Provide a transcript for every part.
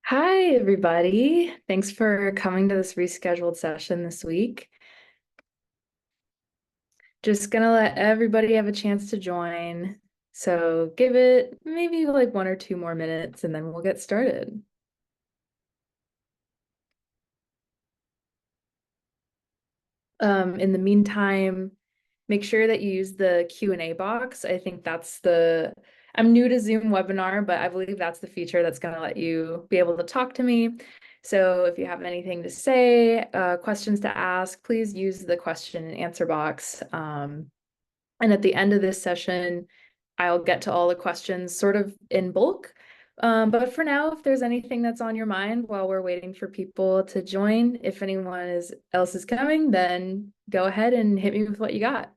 Hi, everybody. Thanks for coming to this rescheduled session this week. Just gonna let everybody have a chance to join. So give it maybe like 1 or 2 more minutes and then we'll get started. In the meantime, make sure that you use the Q&A box. I think I'm new to Zoom webinar, but I believe that's the feature that's going to let you be able to talk to me. So if you have anything to say, questions to ask, please use the question and answer box. And at the end of this session, I'll get to all the questions sort of in bulk. But for now, if there's anything that's on your mind while we're waiting for people to join, if else is coming, then go ahead and hit me with what you got.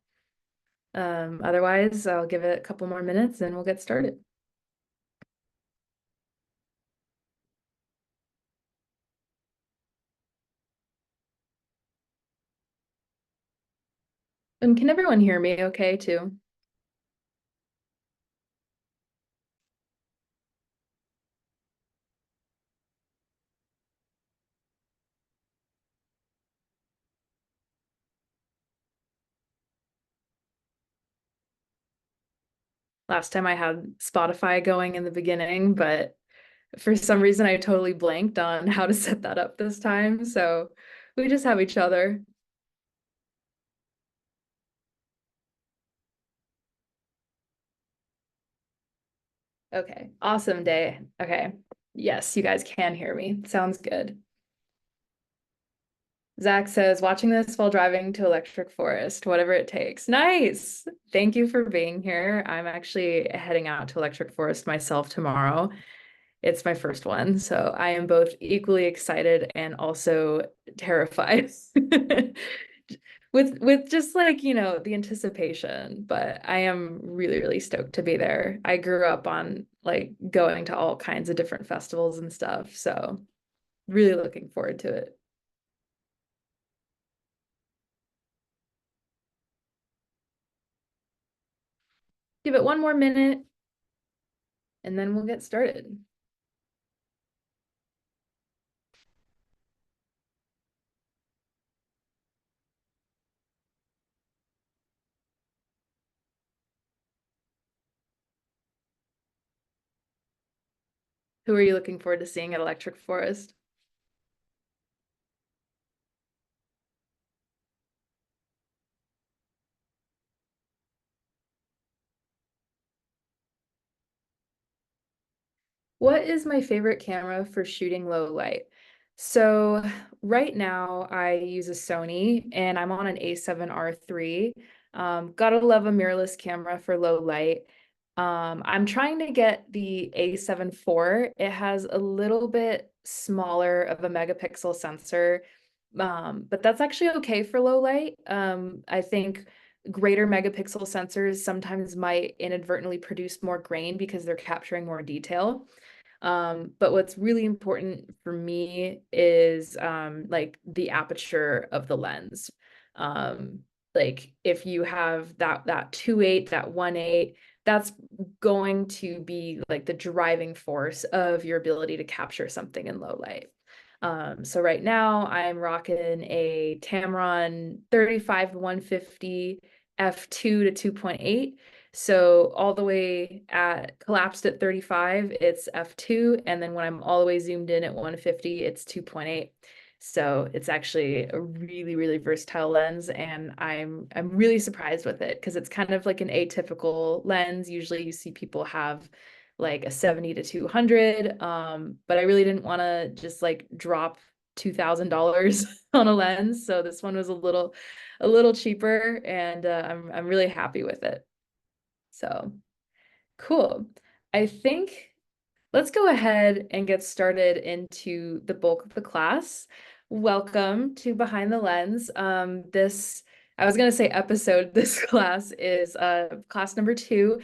Otherwise, I'll give it a couple more minutes and we'll get started. And can everyone hear me okay too? Last time I had Spotify going in the beginning, but for some reason I totally blanked on how to set that up this time. So we just have each other. Okay, awesome day. Okay, yes, you guys can hear me. Sounds good. Zach says, watching this while driving to Electric Forest, whatever it takes. Nice. Thank you for being here. I'm actually heading out to Electric Forest myself tomorrow. It's my first one, so I am both equally excited and also terrified with just like, the anticipation, but I am really, really stoked to be there. I grew up on like going to all kinds of different festivals and stuff, so really looking forward to it. Give it 1 more minute and then we'll get started. Who are you looking forward to seeing at Electric Forest? What is my favorite camera for shooting low light? So right now I use a Sony and I'm on an A7R III. Gotta love a mirrorless camera for low light. I'm trying to get the A7 IV. It has a little bit smaller of a megapixel sensor, but that's actually okay for low light. I think greater megapixel sensors sometimes might inadvertently produce more grain because they're capturing more detail. But what's really important for me is like the aperture of the lens. Um, like if you have that 2.8, that 1.8, that's going to be like the driving force of your ability to capture something in low light. So right now I'm rocking a Tamron 35 to 150 f2 to 2.8. So all the way at collapsed at 35, it's f2, and then when I'm all the way zoomed in at 150, it's 2.8. So it's actually a really, really versatile lens, and I'm really surprised with it because it's kind of like an atypical lens. Usually you see people have like a 70 to 200, but I really didn't want to just like drop $2,000 on a lens, so this one was a little cheaper, and I'm really happy with it. So cool. I think let's go ahead and get started into the bulk of the class. Welcome to Behind the Lens. I was going to say episode. This class is class number 2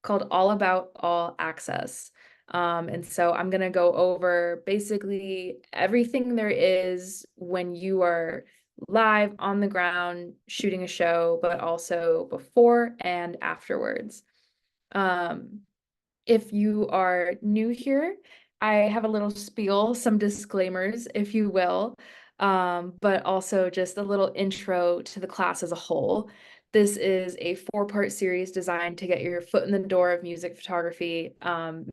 called All About All Access. And so I'm going to go over basically everything there is when you are live on the ground shooting a show, but also before and afterwards. Um, if you are new here, I have a little spiel, some disclaimers, if you will, but also just a little intro to the class as a whole. This is a four-part series designed to get your foot in the door of music photography.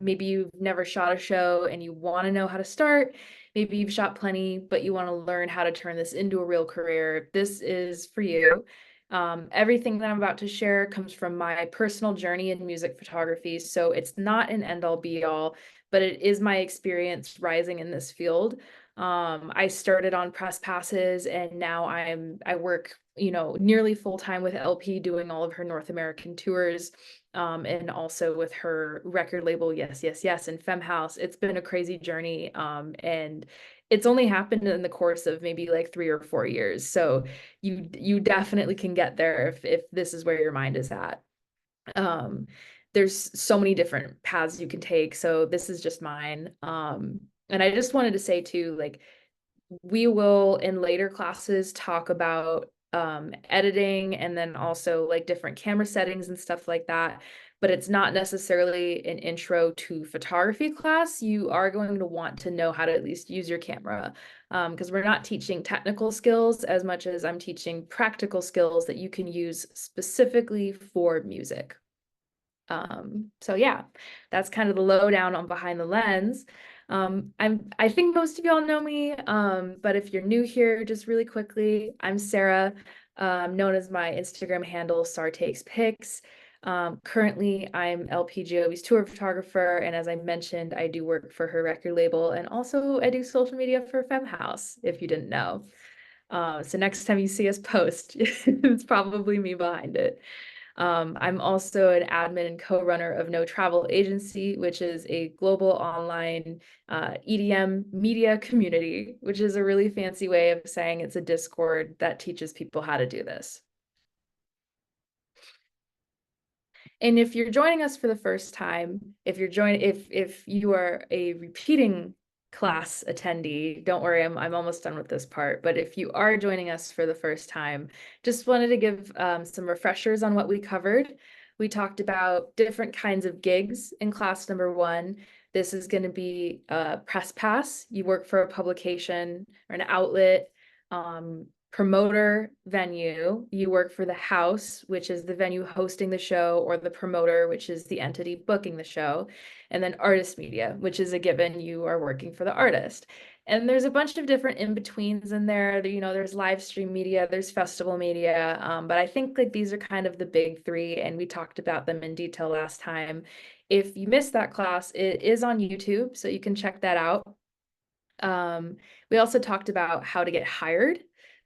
Maybe you've never shot a show and you want to know how to start. Maybe you've shot plenty, but you want to learn how to turn this into a real career. This is for you. Everything that I'm about to share comes from my personal journey in music photography, so it's not an end-all be-all, but it is my experience rising in this field. I started on press passes and now I work, nearly full time with LP doing all of her North American tours, and also with her record label Yes Yes Yes and FemHouse. It's been a crazy journey, and it's only happened in the course of maybe like 3 or 4 years. So you definitely can get there if this is where your mind is at. Um, there's so many different paths you can take, so this is just mine. And I just wanted to say too, like, we will in later classes talk about editing and then also like different camera settings and stuff like that. But it's not necessarily an intro to photography class. You are going to want to know how to at least use your camera, because we're not teaching technical skills as much as I'm teaching practical skills that you can use specifically for music. So yeah, that's kind of the lowdown on behind the lens. I think most of y'all know me, but if you're new here, just really quickly, I'm Sarah, known as my Instagram handle, Sar Takes Pics. Currently, I'm LPGOB's tour photographer, and as I mentioned, I do work for her record label, and also I do social media for FemHouse, if you didn't know. So next time you see us post, it's probably me behind it. I'm also an admin and co-runner of No Travel Agency, which is a global online EDM media community, which is a really fancy way of saying it's a Discord that teaches people how to do this. And if you're joining us for the first time, if you are a repeating class attendee, don't worry, I'm almost done with this part. But if you are joining us for the first time, just wanted to give some refreshers on what we covered. We talked about different kinds of gigs in class number one. This is going to be a press pass. You work for a publication or an outlet. Promoter venue, you work for the house, which is the venue hosting the show, or the promoter, which is the entity booking the show, and then artist media, which is a given, you are working for the artist. And there's a bunch of different in-betweens in there. There's live stream media, there's festival media, but I think like these are kind of the big three, and we talked about them in detail last time. If you missed that class, it is on YouTube, so you can check that out. We also talked about how to get hired.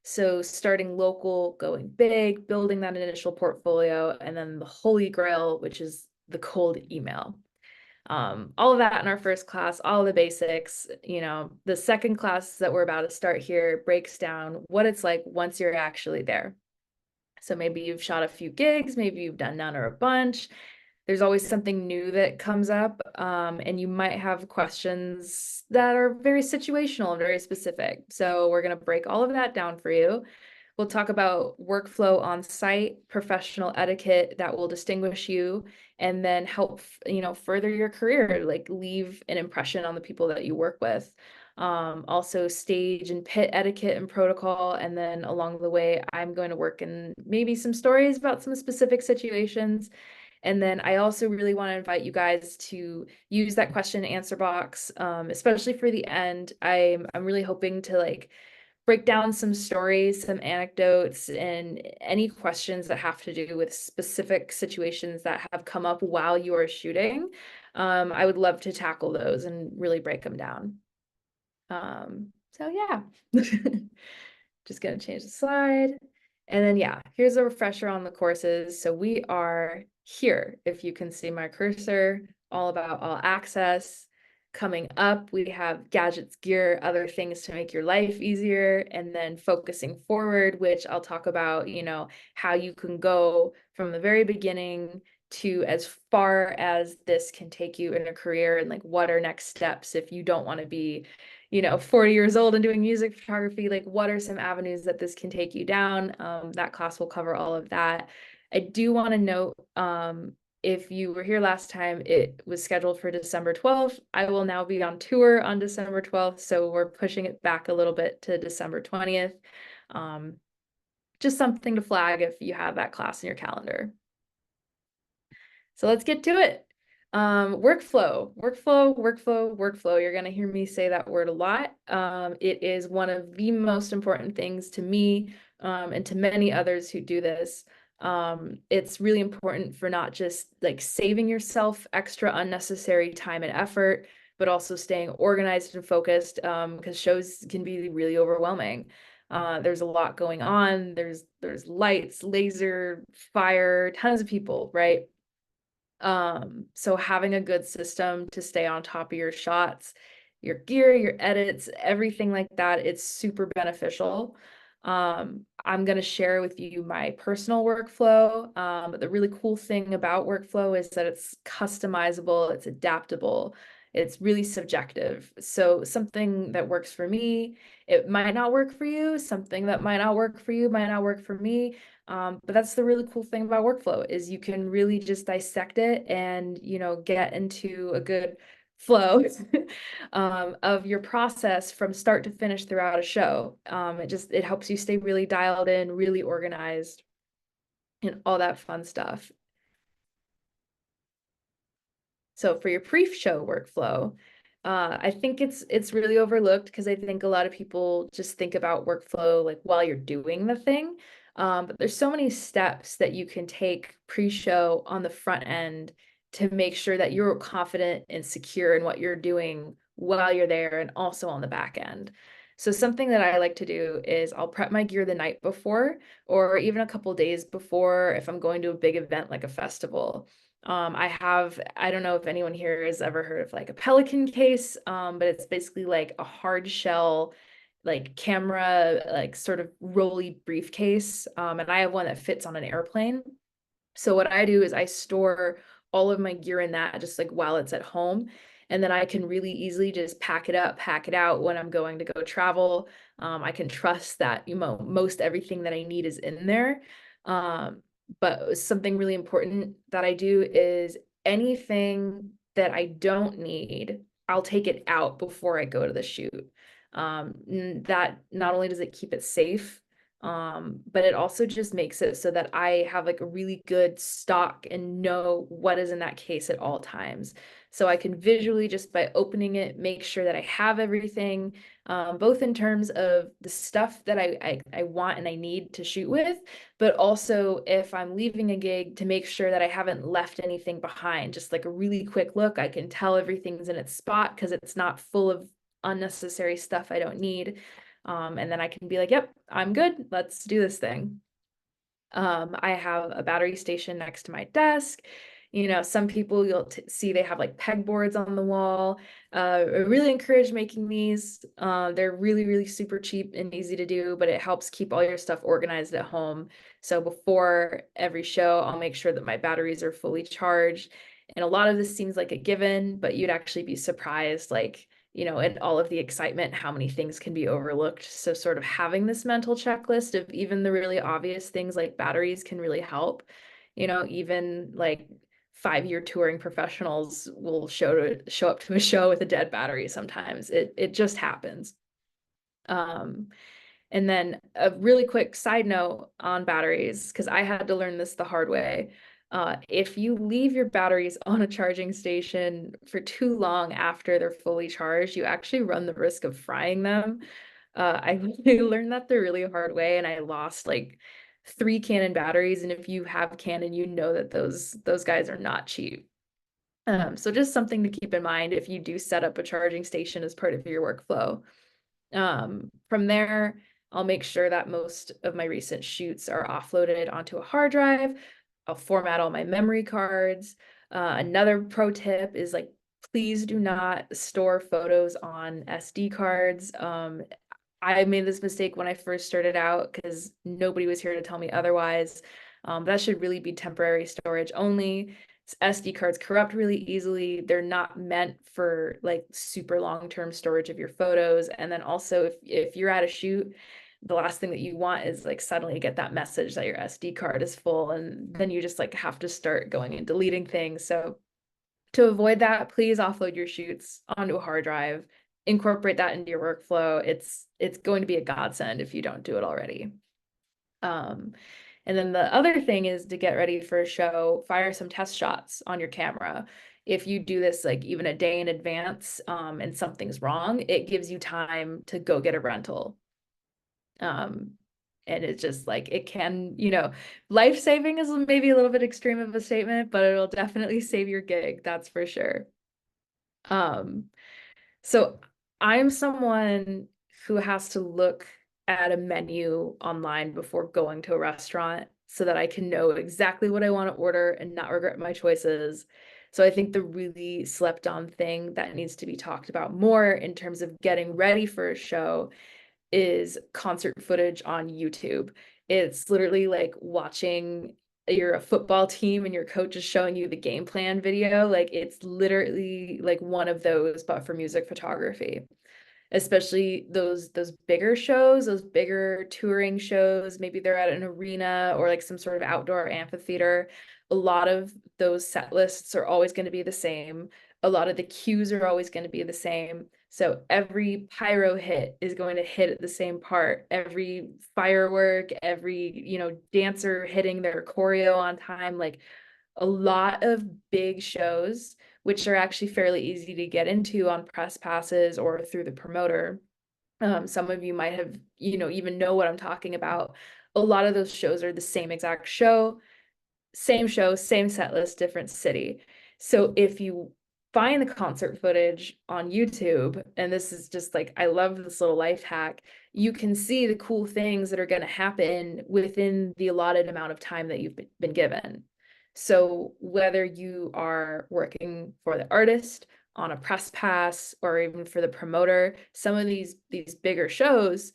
So starting local, going big, building that initial portfolio, and then the holy grail, which is the cold email. All of that in our first class, all the basics. The second class that we're about to start here breaks down what it's like once you're actually there. So maybe you've shot a few gigs, maybe you've done none or a bunch. There's always something new that comes up, and you might have questions that are very situational and very specific. So we're going to break all of that down for you. We'll talk about workflow on site, professional etiquette that will distinguish you, and then help, further your career, like leave an impression on the people that you work with. Also stage and pit etiquette and protocol. And then along the way, I'm going to work in maybe some stories about some specific situations. And then I also really want to invite you guys to use that question and answer box, especially for the end. I'm really hoping to like break down some stories, some anecdotes, and any questions that have to do with specific situations that have come up while you are shooting. I would love to tackle those and really break them down. So yeah, just gonna change the slide. And then yeah, here's a refresher on the courses. So we are here, if you can see my cursor, all about all access. Coming up, we have gadgets, gear, other things to make your life easier, and then focusing forward, which I'll talk about, how you can go from the very beginning to as far as this can take you in a career, and like what are next steps if you don't want to be 40 years old and doing music photography. Like, what are some avenues that this can take you down? That class will cover all of that. I do want to note, if you were here last time, it was scheduled for December 12th. I will now be on tour on December 12th, so we're pushing it back a little bit to December 20th. Just something to flag if you have that class in your calendar. So let's get to it. Workflow. You're going to hear me say that word a lot. It is one of the most important things to me, and to many others who do this. It's really important for not just like saving yourself extra unnecessary time and effort, but also staying organized and focused, because shows can be really overwhelming. There's a lot going on. There's lights, laser, fire, tons of people, right? So having a good system to stay on top of your shots, your gear, your edits, everything like that, it's super beneficial. I'm going to share with you my personal workflow. But the really cool thing about workflow is that it's customizable, it's adaptable, it's really subjective. So something that works for me, it might not work for you. Something that might not work for you might not work for me. But that's the really cool thing about workflow is you can really just dissect it and, get into a good flow of your process from start to finish throughout a show. It helps you stay really dialed in, really organized, and all that fun stuff. So for your pre-show workflow, I think it's really overlooked because I think a lot of people just think about workflow like while you're doing the thing. But there's so many steps that you can take pre-show on the front end to make sure that you're confident and secure in what you're doing while you're there and also on the back end. So something that I like to do is I'll prep my gear the night before or even a couple days before if I'm going to a big event like a festival. I don't know if anyone here has ever heard of like a Pelican case, but it's basically like a hard shell, like camera, like sort of rolly briefcase. And I have one that fits on an airplane. So what I do is I store all of my gear in that just like while it's at home. And then I can really easily just pack it up, pack it out when I'm going to go travel. I can trust that, most everything that I need is in there. But something really important that I do is anything that I don't need, I'll take it out before I go to the shoot. That not only does it keep it safe, but it also just makes it so that I have like a really good stock and know what is in that case at all times. So I can visually, just by opening it, make sure that I have everything, both in terms of the stuff that I want and I need to shoot with, but also if I'm leaving a gig to make sure that I haven't left anything behind. Just like a really quick look, I can tell everything's in its spot because it's not full of unnecessary stuff I don't need. And then I can be like, yep, I'm good. Let's do this thing. I have a battery station next to my desk. Some people you'll see they have like pegboards on the wall. I really encourage making these. They're really, really super cheap and easy to do, but it helps keep all your stuff organized at home. So before every show, I'll make sure that my batteries are fully charged. And a lot of this seems like a given, but you'd actually be surprised, like, and all of the excitement, how many things can be overlooked. So sort of having this mental checklist of even the really obvious things like batteries can really help. Even like 5-year touring professionals will show up to a show with a dead battery sometimes. It just happens. And then a really quick side note on batteries, because I had to learn this the hard way. If you leave your batteries on a charging station for too long after they're fully charged, you actually run the risk of frying them. I learned that the really hard way, and I lost like 3 Canon batteries. And if you have Canon, you know that those guys are not cheap. So just something to keep in mind if you do set up a charging station as part of your workflow. From there, I'll make sure that most of my recent shoots are offloaded onto a hard drive. I'll format all my memory cards. Another pro tip is like, please do not store photos on SD cards. I made this mistake when I first started out because nobody was here to tell me otherwise. That should really be temporary storage only. SD cards corrupt really easily. They're not meant for like super long-term storage of your photos. And then also if you're at a shoot the last thing that you want is like suddenly get that message that your SD card is full, and then you just like have to start going and deleting things. So to avoid that, please offload your shoots onto a hard drive, incorporate that into your workflow. It's going to be a godsend if you don't do it already. And then the other thing is to get ready for a show, fire some test shots on your camera. If you do this like even a day in advance, and something's wrong, it gives you time to go get a rental. Um, and it's just like it can, life-saving is maybe a little bit extreme of a statement, but it'll definitely save your gig, that's for sure. Um, so I'm someone who has to look at a menu online before going to a restaurant so that I can know exactly what I want to order and not regret my choices. So I think the really slept on thing that needs to be talked about more in terms of getting ready for a show is concert footage on YouTube. It's literally like watching you're a football team and your coach is showing you the game plan video. Like it's literally like one of those, but for music photography. Especially those bigger shows, those bigger touring shows, maybe they're at an arena or like some sort of outdoor amphitheater. A lot of those set lists are always going to be the same. A lot of the cues are always going to be the same. So every pyro hit is going to hit at the same part. Every firework, every, dancer hitting their choreo on time, like a lot of big shows, which are actually fairly easy to get into on press passes or through the promoter. Some of you might have, even know what I'm talking about. A lot of those shows are the same exact show, same set list, different city. So if you find the concert footage on YouTube, and this is just like, I love this little life hack, you can see the cool things that are going to happen within the allotted amount of time that you've been given. So whether you are working for the artist on a press pass or even for the promoter, some of these bigger shows,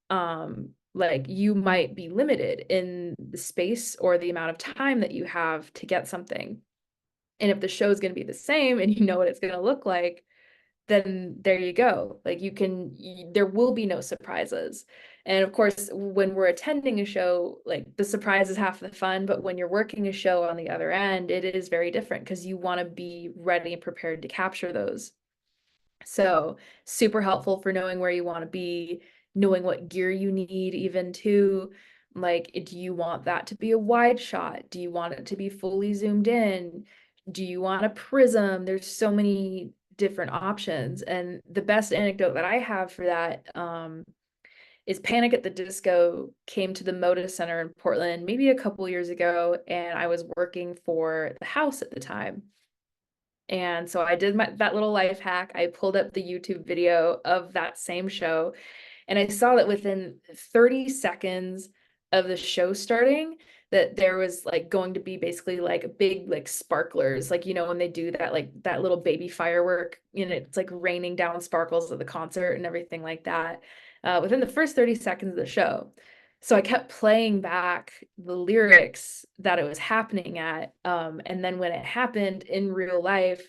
like you might be limited in the space or the amount of time that you have to get something. And if the show is going to be the same and you know what it's going to look like, then there you go. Like there will be no surprises. And of course, when we're attending a show, like the surprise is half the fun, but when you're working a show on the other end, it is very different because you want to be ready and prepared to capture those. So super helpful for knowing where you want to be, knowing what gear you need even too. Like, do you want that to be a wide shot? Do you want it to be fully zoomed in? Do you want a prism? There's so many different options. And the best anecdote that I have for that is Panic at the Disco came to the Moda Center in Portland maybe a couple years ago, and I was working for the house at the time. And so I did that little life hack. I pulled up the YouTube video of that same show, and I saw that within 30 seconds of the show starting, that there was like going to be basically like big like sparklers, like when they do that, like that little baby firework, it's like raining down sparkles at the concert and everything like that, within the first 30 seconds of the show. So I kept playing back the lyrics that it was happening at. And then when it happened in real life,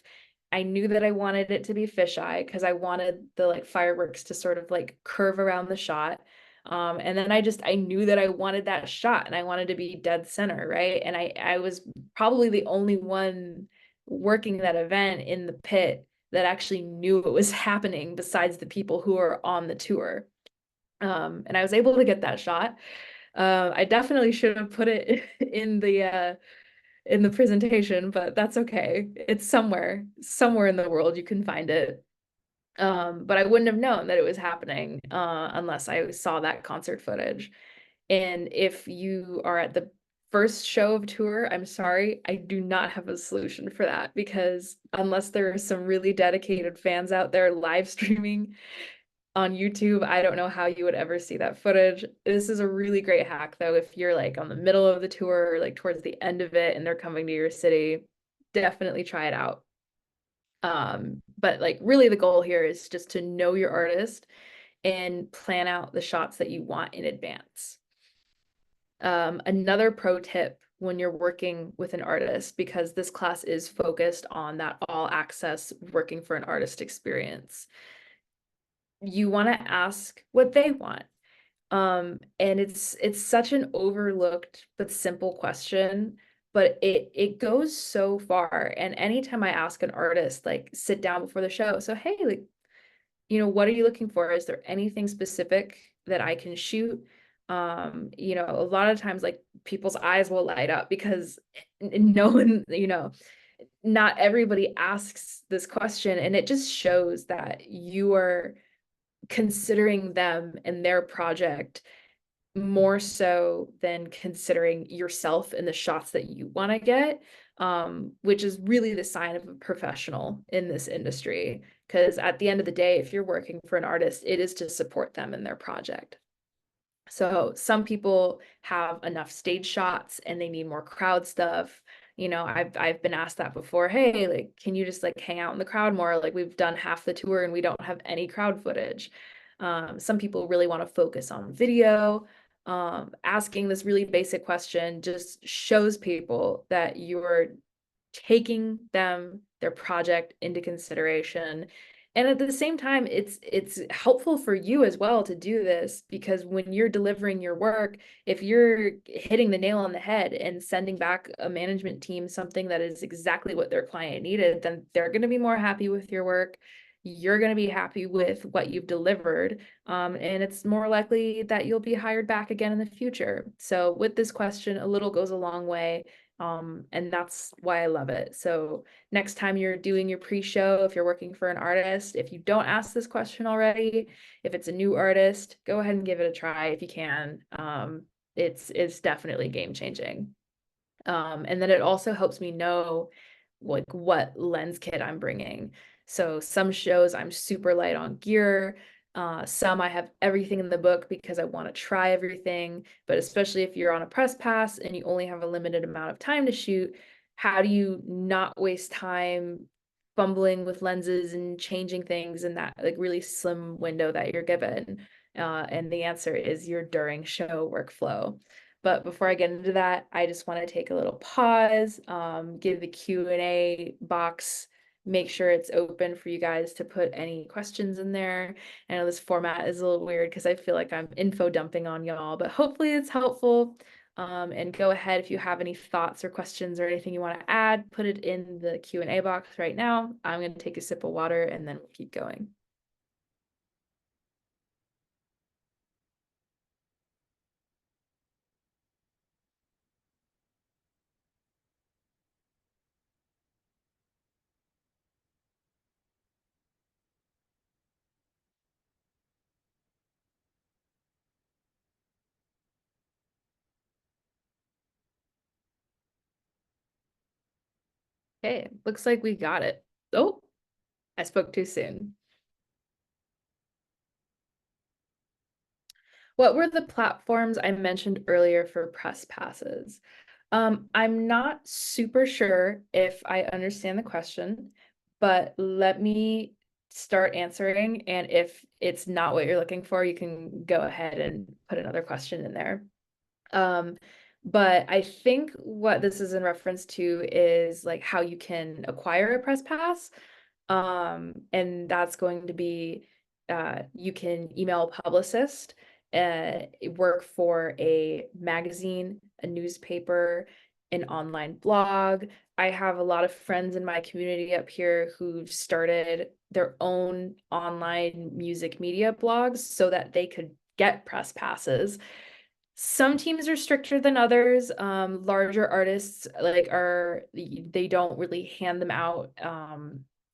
I knew that I wanted it to be fisheye because I wanted the like fireworks to sort of like curve around the shot. And then I knew that I wanted that shot and I wanted to be dead center, right? And I was probably the only one working that event in the pit that actually knew it was happening besides the people who are on the tour. And I was able to get that shot. I definitely should have put it in the presentation, but that's okay. It's somewhere in the world you can find it. But I wouldn't have known that it was happening unless I saw that concert footage. And if you are at the first show of tour, I'm sorry, I do not have a solution for that, because unless there are some really dedicated fans out there live streaming on YouTube, I don't know how you would ever see that footage. This is a really great hack though, if you're like on the middle of the tour, or like towards the end of it and they're coming to your city, definitely try it out. But like really the goal here is just to know your artist and plan out the shots that you want in advance. Another pro tip when you're working with an artist, because this class is focused on that all access working for an artist experience, you want to ask what they want. And it's such an overlooked but simple question, but it goes so far. And anytime I ask an artist, like sit down before the show, so hey, like, what are you looking for? Is there anything specific that I can shoot? A lot of times like people's eyes will light up because no one, not everybody asks this question, and it just shows that you are considering them and their project more so than considering yourself and the shots that you want to get, which is really the sign of a professional in this industry. Because at the end of the day, if you're working for an artist, it is to support them in their project. So some people have enough stage shots and they need more crowd stuff. I've been asked that before. Hey, like, can you just like hang out in the crowd more? Like we've done half the tour and we don't have any crowd footage. Some people really want to focus on video. Asking this really basic question just shows people that you're taking their project into consideration. And at the same time, it's helpful for you as well to do this, because when you're delivering your work, if you're hitting the nail on the head and sending back a management team something that is exactly what their client needed, then they're going to be more happy with your work. You're going to be happy with what you've delivered. And it's more likely that you'll be hired back again in the future. So with this question, a little goes a long way. And that's why I love it. So next time you're doing your pre-show, if you're working for an artist, if you don't ask this question already, if it's a new artist, go ahead and give it a try if you can. It's definitely game changing. And then it also helps me know like what lens kit I'm bringing. So some shows I'm super light on gear. Some I have everything in the book because I want to try everything. But especially if you're on a press pass and you only have a limited amount of time to shoot, how do you not waste time fumbling with lenses and changing things in that like really slim window that you're given? And the answer is your during show workflow. But before I get into that, I just want to take a little pause, give the Q&A box, make sure it's open for you guys to put any questions in there. I know this format is a little weird because I feel like I'm info dumping on y'all, but hopefully it's helpful. And go ahead if you have any thoughts or questions or anything you want to add, put it in the Q&A box right now. I'm going to take a sip of water and then we'll keep going. Okay, looks like we got it. Oh, I spoke too soon. What were the platforms I mentioned earlier for press passes? I'm not super sure if I understand the question, but let me start answering. And if it's not what you're looking for, you can go ahead and put another question in there. Um, but I think what this is in reference to is like how you can acquire a press pass. And that's going to be you can email a publicist, work for a magazine, a newspaper, an online blog. I have a lot of friends in my community up here who've started their own online music media blogs so that they could get press passes. Some teams are stricter than others. Larger artists they don't really hand them out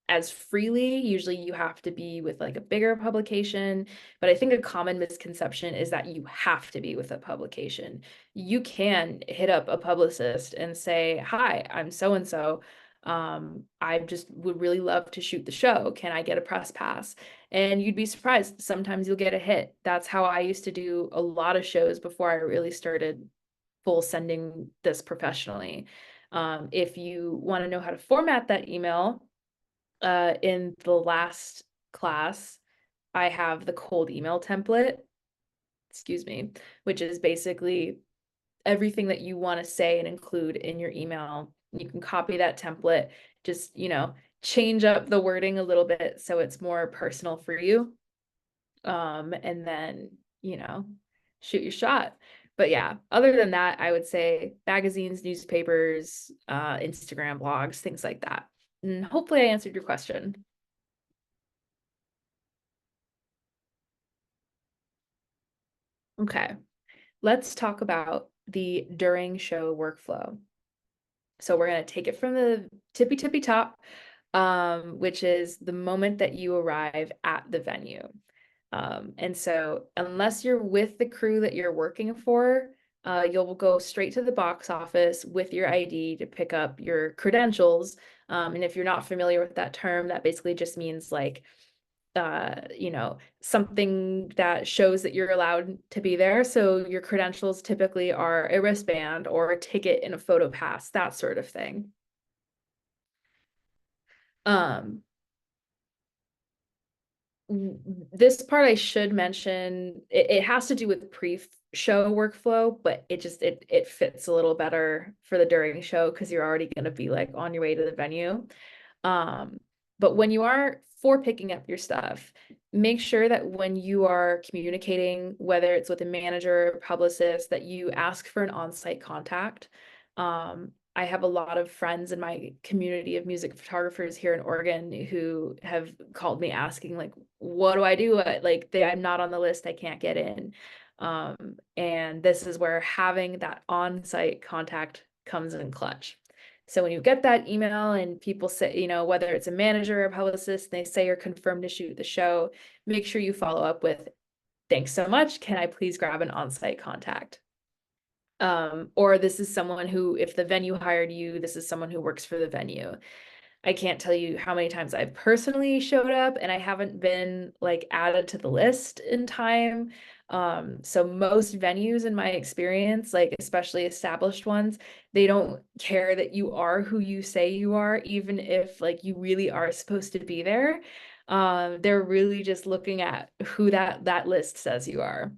as freely. Usually you have to be with like a bigger publication, but I think a common misconception is that you have to be with a publication. You can hit up a publicist and say, "Hi, I'm so and so. I just would really love to shoot the show. Can I get a press pass?" And you'd be surprised. Sometimes you'll get a hit. That's how I used to do a lot of shows before I really started full sending this professionally. If you want to know how to format that email, in the last class, I have the cold email template, excuse me, which is basically everything that you want to say and include in your email. You can copy that template, just, change up the wording a little bit so it's more personal for you. And then, shoot your shot. But yeah, other than that, I would say magazines, newspapers, Instagram, blogs, things like that. And hopefully I answered your question. Okay, let's talk about the during show workflow. So we're going to take it from the tippy top, which is the moment that you arrive at the venue. And so unless you're with the crew that you're working for, you'll go straight to the box office with your ID to pick up your credentials. And if you're not familiar with that term, that basically just means like, something that shows that you're allowed to be there. So your credentials typically are a wristband or a ticket and a photo pass, that sort of thing. Um, this part I should mention, it has to do with pre-show workflow, but it fits a little better for the during show because you're already going to be like on your way to the venue. Um, but when you are for picking up your stuff, make sure that when you are communicating, whether it's with a manager or publicist, that you ask for an on-site contact. I have a lot of friends in my community of music photographers here in Oregon who have called me asking, like, what do I do? I'm not on the list, I can't get in. And this is where having that on-site contact comes in clutch. So when you get that email and people say, whether it's a manager or a publicist, they say you're confirmed to shoot the show, make sure you follow up with, thanks so much. Can I please grab an on-site contact? Or this is someone who, if the venue hired you, this is someone who works for the venue. I can't tell you how many times I've personally showed up and I haven't been like added to the list in time. So most venues in my experience, like especially established ones, they don't care that you are who you say you are, even if like you really are supposed to be there. They're really just looking at who that list says you are.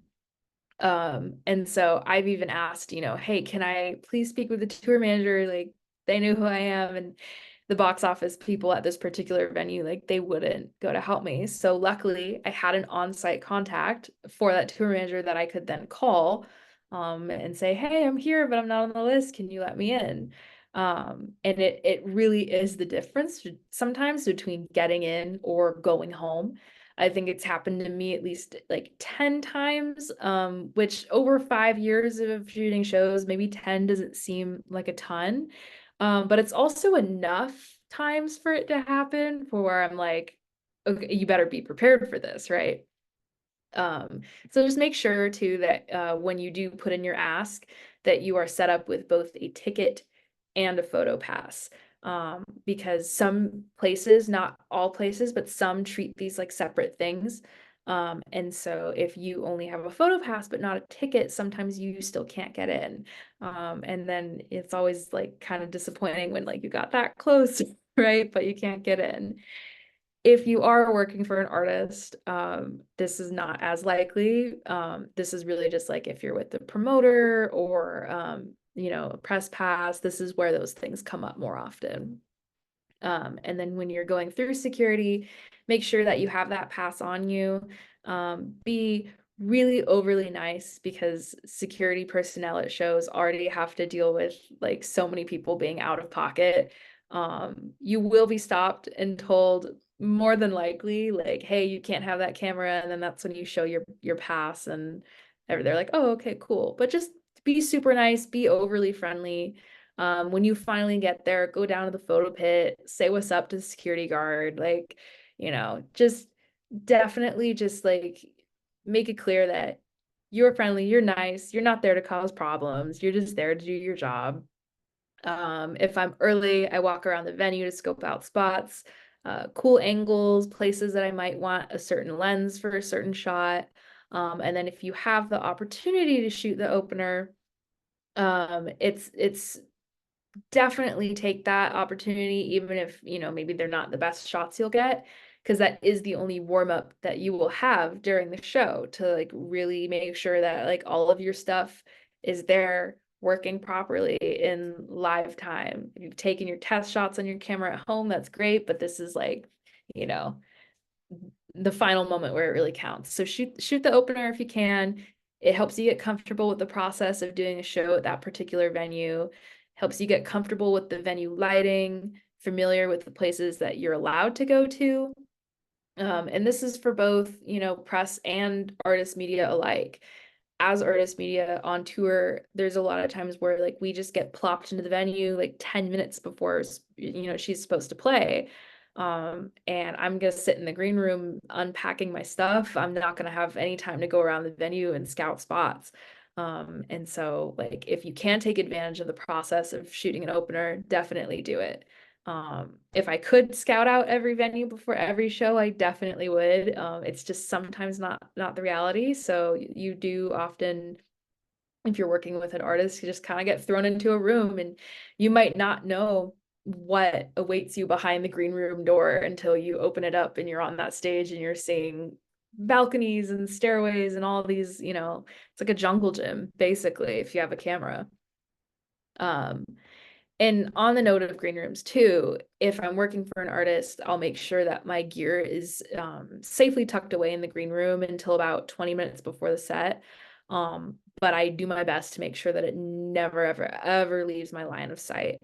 And so I've even asked, hey, can I please speak with the tour manager? Like they know who I am, and the box office people at this particular venue, like they wouldn't go to help me. So luckily I had an on-site contact for that tour manager that I could then call and say, hey, I'm here, but I'm not on the list. Can you let me in? And it really is the difference sometimes between getting in or going home. I think it's happened to me at least like 10 times, which over 5 years of shooting shows, maybe 10 doesn't seem like a ton. But it's also enough times for it to happen for where I'm like, okay, you better be prepared for this, right? So just make sure too that when you do put in your ask, that you are set up with both a ticket and a photo pass. Because some places, not all places, but some treat these like separate things. And so if you only have a photo pass but not a ticket, sometimes you still can't get in. And then it's always like kind of disappointing when like you got that close, right? But you can't get in. If you are working for an artist, this is not as likely. This is really just like if you're with the promoter or, a press pass, this is where those things come up more often. And then when you're going through security, make sure that you have that pass on you. Be really overly nice because security personnel at shows already have to deal with like so many people being out of pocket. You will be stopped and told more than likely, like, hey, you can't have that camera, and then that's when you show your pass, and they're like, oh, okay, cool. But just be super nice, be overly friendly. When you finally get there, go down to the photo pit, say what's up to the security guard, like, just definitely just like make it clear that you're friendly, you're nice, you're not there to cause problems, you're just there to do your job. If I'm early, I walk around the venue to scope out spots, cool angles, places that I might want a certain lens for a certain shot. And then if you have the opportunity to shoot the opener, it's definitely take that opportunity, even if, maybe they're not the best shots you'll get, because that is the only warm up that you will have during the show to like really make sure that like all of your stuff is there working properly in live time. If you've taken your test shots on your camera at home, that's great, but this is like, you know, the final moment where it really counts. So shoot the opener if you can. It helps you get comfortable with the process of doing a show at that particular venue, helps you get comfortable with the venue lighting, familiar with the places that you're allowed to go to. And this is for both, press and artist media alike. As artist media on tour, there's a lot of times where like we just get plopped into the venue like 10 minutes before she's supposed to play. And I'm gonna sit in the green room unpacking my stuff. I'm not gonna have any time to go around the venue and scout spots. And so like if you can take advantage of the process of shooting an opener, definitely do it. If I could scout out every venue before every show, I definitely would. It's just sometimes not the reality. So you do often, if you're working with an artist, you just kind of get thrown into a room and you might not know what awaits you behind the green room door until you open it up and you're on that stage and you're seeing balconies and stairways and all these, it's like a jungle gym, basically, if you have a camera. Um, and on the note of green rooms too, if I'm working for an artist, I'll make sure that my gear is safely tucked away in the green room until about 20 minutes before the set. But I do my best to make sure that it never, ever, ever leaves my line of sight.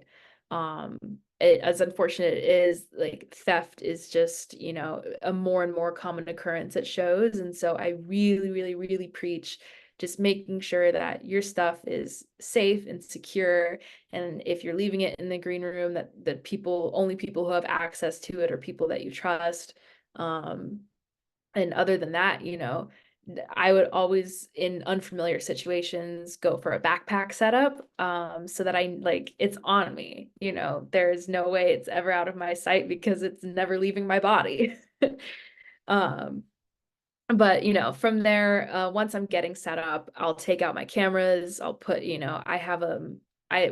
Um, as unfortunate it is, like theft is just, a more and more common occurrence at shows. And so I really, really, really preach just making sure that your stuff is safe and secure, and if you're leaving it in the green room, that only people who have access to it are people that you trust. And other than that, I would always, in unfamiliar situations, go for a backpack setup, so that I like it's on me. There's no way it's ever out of my sight because it's never leaving my body. um but from there, once I'm getting set up, I'll take out my cameras. I'll put, I have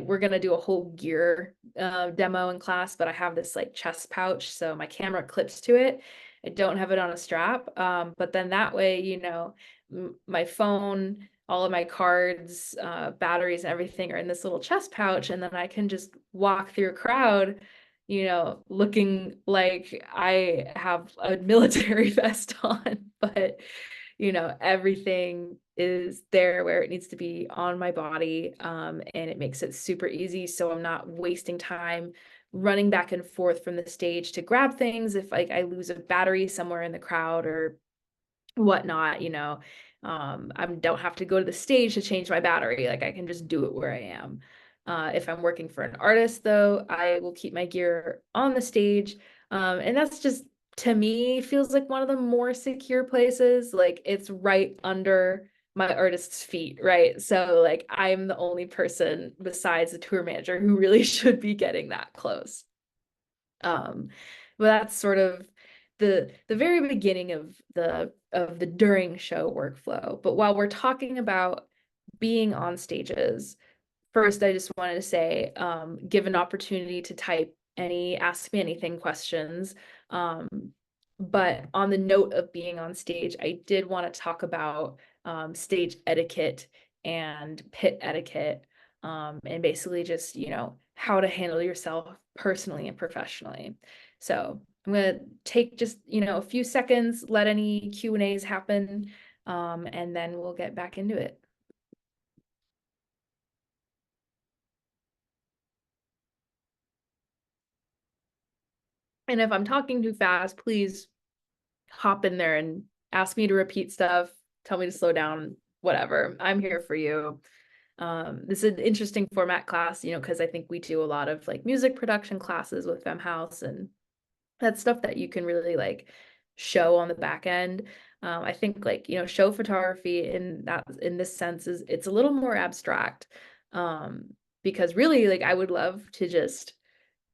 we're gonna do a whole gear demo in class, but I have this like chest pouch, so my camera clips to it. I don't have it on a strap, but then that way, my phone, all of my cards, batteries, and everything are in this little chest pouch, and then I can just walk through a crowd, looking like I have a military vest on, but everything is there where it needs to be on my body. And it makes it super easy. So I'm not wasting time running back and forth from the stage to grab things if like I lose a battery somewhere in the crowd or whatnot. I don't have to go to the stage to change my battery. Like I can just do it where I am. If I'm working for an artist, though, I will keep my gear on the stage. And that's just, to me, feels like one of the more secure places. Like it's right under my artist's feet, right? So like I'm the only person besides the tour manager who really should be getting that close. Um, but that's sort of the very beginning of the during show workflow. But while we're talking about being on stages, first I just wanted to say, give an opportunity to type any ask me anything questions. Um, but on the note of being on stage, I did want to talk about stage etiquette and pit etiquette, and basically just, how to handle yourself personally and professionally. So I'm going to take just, a few seconds, let any Q&As happen, and then we'll get back into it. And if I'm talking too fast, please hop in there and ask me to repeat stuff, tell me to slow down, whatever. I'm here for you. This is an interesting format class, because I think we do a lot of like music production classes with FemHouse, and that's stuff that you can really like show on the back end. I think like, show photography in this sense is it's a little more abstract. Because really like I would love to just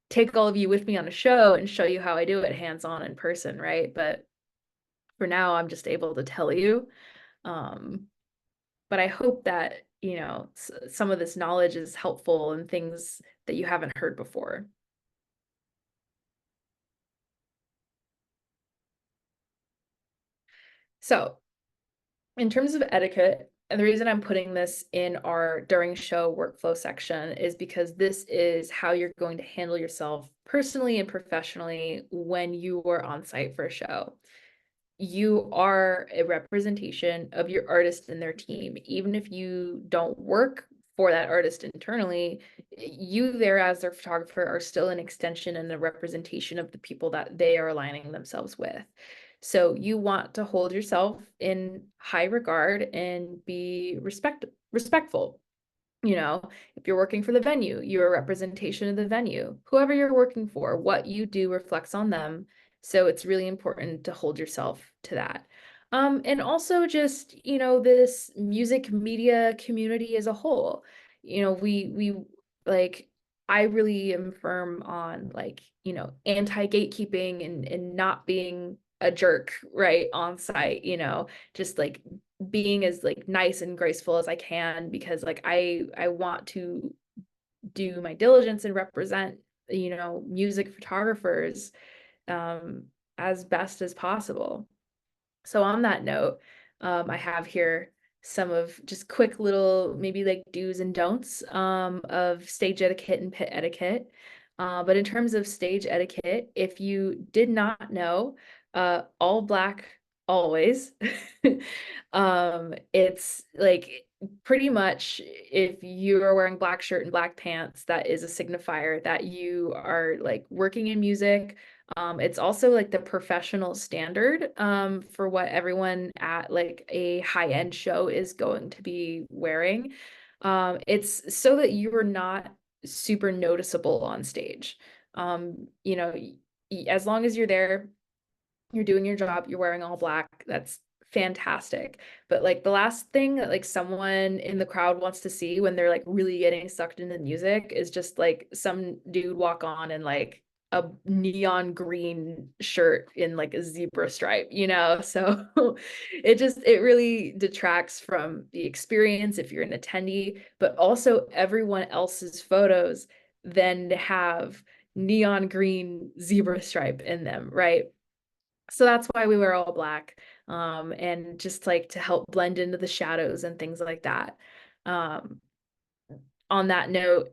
take all of you with me on a show and show you how I do it hands-on in person, right? But for now, I'm just able to tell you. Um, but I hope that, some of this knowledge is helpful and things that you haven't heard before. So, in terms of etiquette, and the reason I'm putting this in our during show workflow section is because this is how you're going to handle yourself personally and professionally when you are on site for a show. you are a representation of your artist and their team. Even if you don't work for that artist internally, you there as their photographer are still an extension and a representation of the people that they are aligning themselves with. So you want to hold yourself in high regard and be respectful. You know, if you're working for the venue, you're a representation of the venue. Whoever you're working for, what you do reflects on them. So it's really important to hold yourself to that. And also just, this music media community as a whole. We like I really am firm on like, anti-gatekeeping and not being a jerk, right, on site, just like being as like nice and graceful as I can, because like I want to do my diligence and represent, music photographers um as best as possible. So on that note, I have here some of just quick little maybe like do's and don'ts of stage etiquette and pit etiquette. But in terms of stage etiquette, if you did not know, all black always. It's like pretty much if you are wearing black shirt and black pants, that is a signifier that you are like working in music. It's also like the professional standard for what everyone at like a high-end show is going to be wearing. It's so that you are not super noticeable on stage. As long as you're there, you're doing your job, you're wearing all black, that's fantastic. But like the last thing that like someone in the crowd wants to see when they're like really getting sucked into music is just like some dude walk on in like a neon green shirt in like a zebra stripe. So it really detracts from the experience if you're an attendee, but also everyone else's photos then have neon green zebra stripe in them, right? So that's why we wear all black, and just like to help blend into the shadows and things like that. Um, on that note,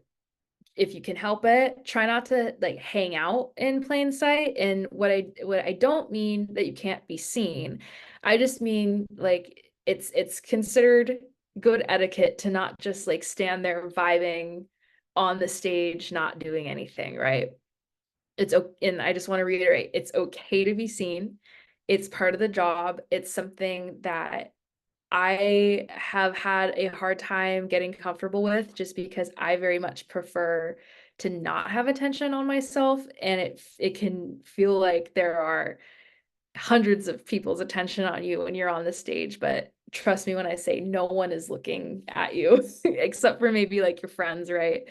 if you can help it, try not to like hang out in plain sight. And what I don't mean that you can't be seen. I just mean like it's considered good etiquette to not just like stand there vibing on the stage, not doing anything, right? And I just want to reiterate, it's okay to be seen. It's part of the job. It's something that I have had a hard time getting comfortable with just because I very much prefer to not have attention on myself, and it can feel like there are hundreds of people's attention on you when you're on the stage, but trust me when I say no one is looking at you except for maybe like your friends, right?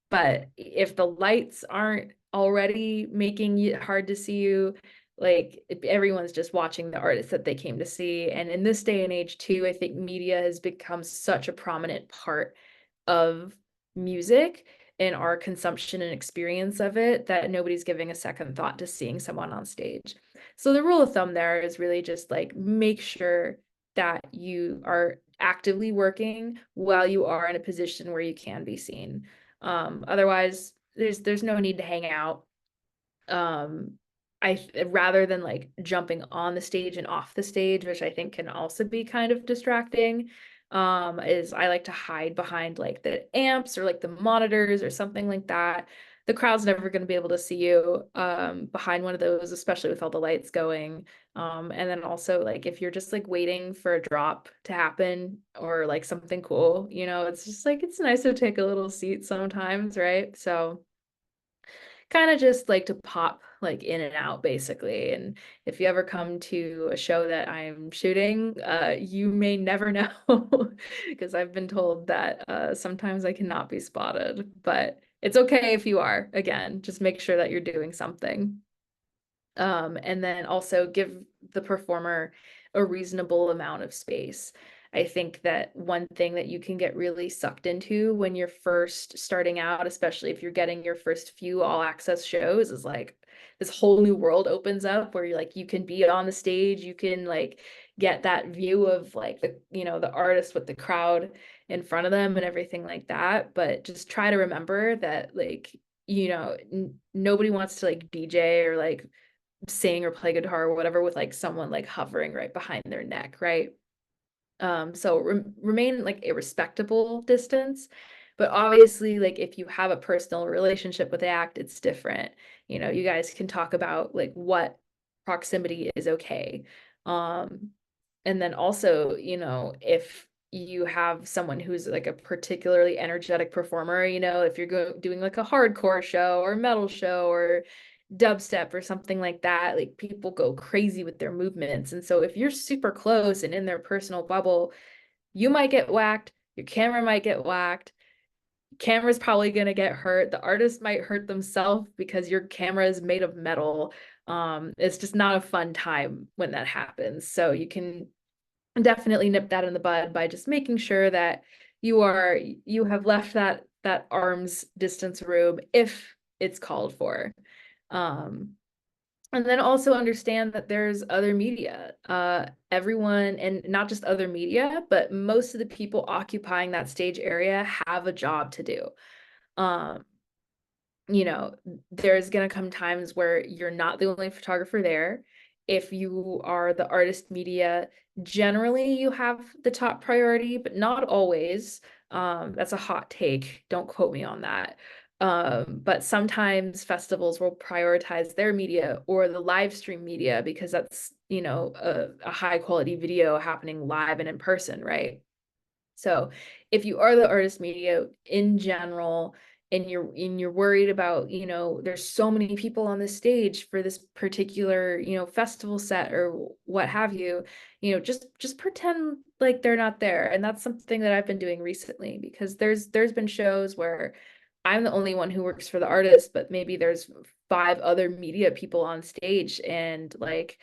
But if the lights aren't already making it hard to see you, like everyone's just watching the artist that they came to see. And in this day and age too, I think media has become such a prominent part of music and our consumption and experience of it that nobody's giving a second thought to seeing someone on stage. So the rule of thumb there is really just like make sure that you are actively working while you are in a position where you can be seen. Otherwise, there's no need to hang out. Um, rather than like jumping on the stage and off the stage, which I think can also be kind of distracting, is I like to hide behind like the amps or like the monitors or something like that. The crowd's never going to be able to see you behind one of those, especially with all the lights going. And then also like if you're just like waiting for a drop to happen or like something cool, it's just like it's nice to take a little seat sometimes, right? So kind of just like to pop like in and out basically. And if you ever come to a show that I'm shooting, you may never know because I've been told that sometimes I cannot be spotted, but it's okay if you are. Again, just make sure that you're doing something. And then also give the performer a reasonable amount of space. I think that one thing that you can get really sucked into when you're first starting out, especially if you're getting your first few all access shows, is like this whole new world opens up where you're like you can be on the stage, you can like get that view of like the artist with the crowd in front of them and everything like that. But just try to remember that like nobody wants to like DJ or like sing or play guitar or whatever with like someone like hovering right behind their neck, right? So remain like a respectable distance. But obviously, like if you have a personal relationship with the act, it's different. You know, you guys can talk about like what proximity is okay. Um, and then also, you know, if you have someone who's like a particularly energetic performer, you know, if you're doing like a hardcore show or metal show or dubstep or something like that, like people go crazy with their movements. And so if you're super close and in their personal bubble, you might get whacked, your camera might get whacked, camera's probably going to get hurt, the artist might hurt themselves because your camera is made of metal. It's just not a fun time when that happens. So you can definitely nip that in the bud by just making sure that you have left that arm's distance room if it's called for. Um, and then also understand that there's other media. Everyone, and not just other media, but most of the people occupying that stage area have a job to do. Um, you know, there's gonna come times where you're not the only photographer there. If you are the artist media, generally you have the top priority, but not always. That's a hot take. Don't quote me on that. But sometimes festivals will prioritize their media or the live stream media because that's, you know, a high quality video happening live and in person, right? So if you are the artist media in general, and you're worried about, you know, there's so many people on the stage for this particular, you know, festival set or what have you, you know, just pretend like they're not there. And that's something that I've been doing recently because there's been shows where I'm the only one who works for the artist, but maybe there's 5 other media people on stage, and like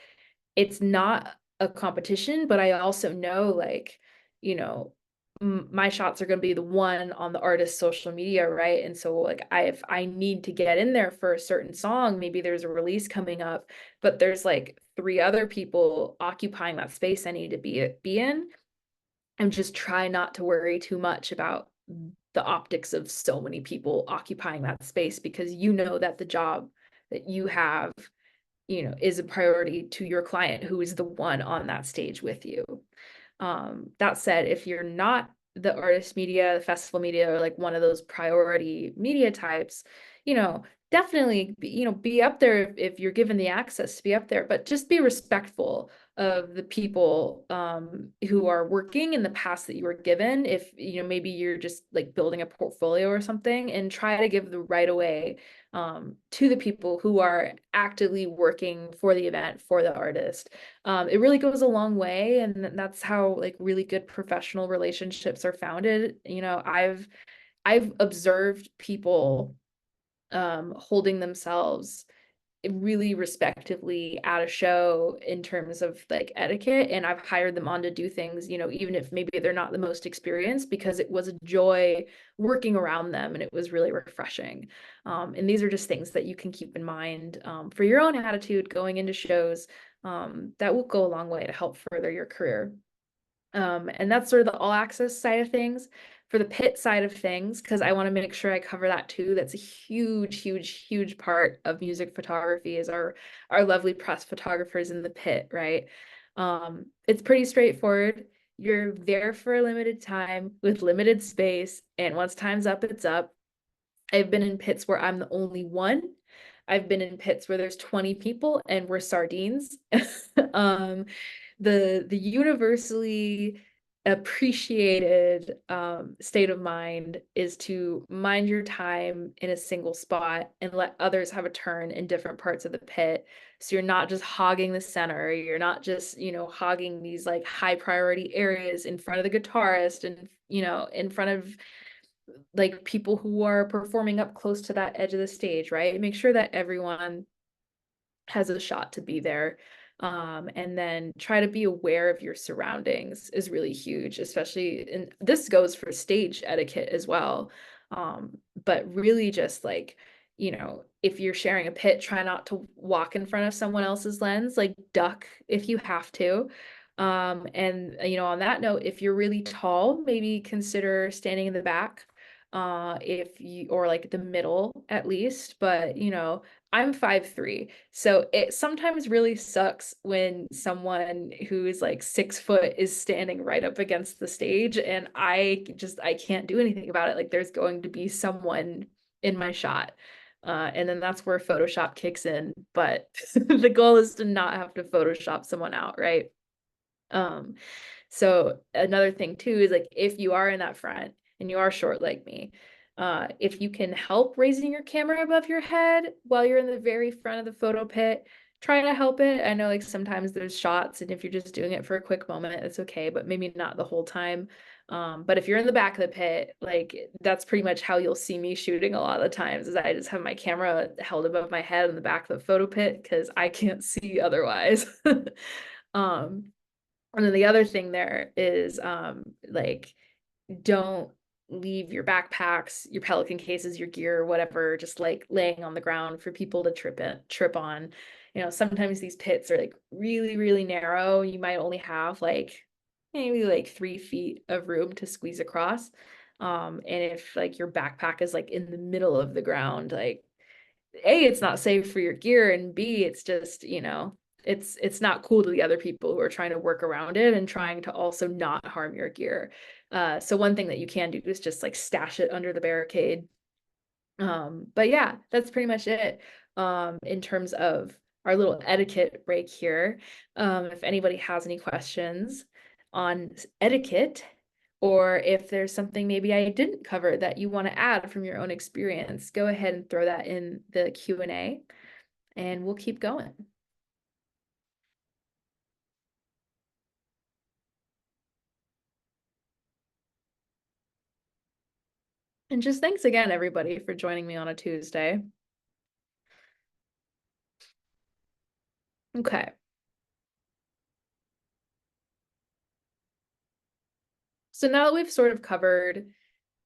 it's not a competition, but I also know like, you know, my shots are going to be the one on the artist's social media, right? And so like if I need to get in there for a certain song, maybe there's a release coming up, but there's like 3 other people occupying that space I need to be in. And just try not to worry too much about the optics of so many people occupying that space, because you know that the job that you have, you know, is a priority to your client who is the one on that stage with you. That said, if you're not the artist media, the festival media, or like one of those priority media types, you know, definitely, you know, be up there if you're given the access to be up there, but just be respectful of the people who are working in the past that you were given. If, you know, maybe you're just like building a portfolio or something, and try to give the right of way to the people who are actively working for the event, for the artist. It really goes a long way, and that's how like really good professional relationships are founded. You know, I've observed people holding themselves really respectively at a show in terms of like etiquette, and I've hired them on to do things, you know, even if maybe they're not the most experienced, because it was a joy working around them and it was really refreshing. And these are just things that you can keep in mind for your own attitude going into shows, that will go a long way to help further your career. And that's sort of the all access side of things. For the pit side of things, because I want to make sure I cover that too. That's a huge, huge, huge part of music photography is our lovely press photographers in the pit, right? It's pretty straightforward. You're there for a limited time with limited space, and once time's up, it's up. I've been in pits where I'm the only one. I've been in pits where there's 20 people and we're sardines. um, the universally appreciated state of mind is to mind your time in a single spot and let others have a turn in different parts of the pit. So you're not just hogging the center, you're not just, you know, hogging these like high priority areas in front of the guitarist and, you know, in front of like people who are performing up close to that edge of the stage, right? Make sure that everyone has a shot to be there. And then try to be aware of your surroundings is really huge, especially, and this goes for stage etiquette as well. But really just like, you know, if you're sharing a pit, try not to walk in front of someone else's lens, like duck if you have to. And you know, on that note, if you're really tall, maybe consider standing in the back, if you, or like the middle at least. But you know, I'm 5'3", so it sometimes really sucks when someone who is like 6 foot is standing right up against the stage, and I can't do anything about it. Like there's going to be someone in my shot. And then that's where Photoshop kicks in. But the goal is to not have to Photoshop someone out, right? Um, so another thing too is like if you are in that front and you are short like me, if you can help raising your camera above your head while you're in the very front of the photo pit, try to help it. I know like sometimes there's shots, and if you're just doing it for a quick moment, it's okay, but maybe not the whole time. But if you're in the back of the pit, like that's pretty much how you'll see me shooting a lot of the times, is I just have my camera held above my head in the back of the photo pit because I can't see otherwise. Um, and then the other thing there is like don't leave your backpacks, your Pelican cases, your gear, whatever, just like laying on the ground for people to trip on. Sometimes these pits are like really, really narrow. You might only have like maybe like 3 feet of room to squeeze across. And if like your backpack is like in the middle of the ground, like A, it's not safe for your gear, and B, it's just, it's not cool to the other people who are trying to work around it and trying to also not harm your gear. So one thing that you can do is just like stash it under the barricade. But yeah, that's pretty much it. In terms of our little etiquette break here. If anybody has any questions on etiquette, or if there's something maybe I didn't cover that you want to add from your own experience, go ahead and throw that in the Q&A and we'll keep going. And just thanks again, everybody, for joining me on a Tuesday. Okay. So now that we've sort of covered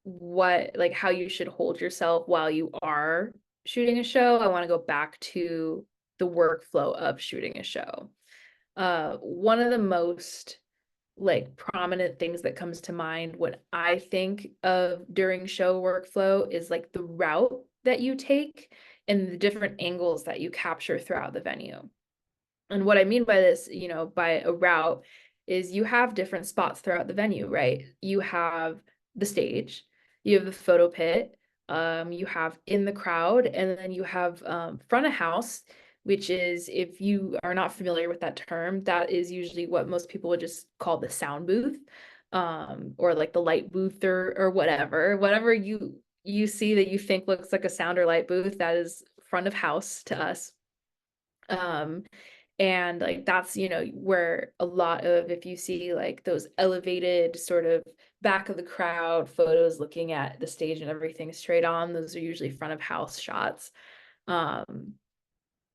like how you should hold yourself while you are shooting a show, I want to go back to the workflow of shooting a show. One of the most like prominent things that comes to mind when I think of during show workflow is like the route that you take and the different angles that you capture throughout the venue. And what I mean by this, by a route is you have different spots throughout the venue, right? You have the stage, you have the photo pit, you have in the crowd, and then you have front of house, which is, if you are not familiar with that term, that is usually what most people would just call the sound booth, or like the light booth, or whatever you see that you think looks like a sound or light booth, that is front of house to us. And like that's where a lot of, if you see like those elevated sort of back of the crowd photos looking at the stage and everything straight on, those are usually front of house shots. um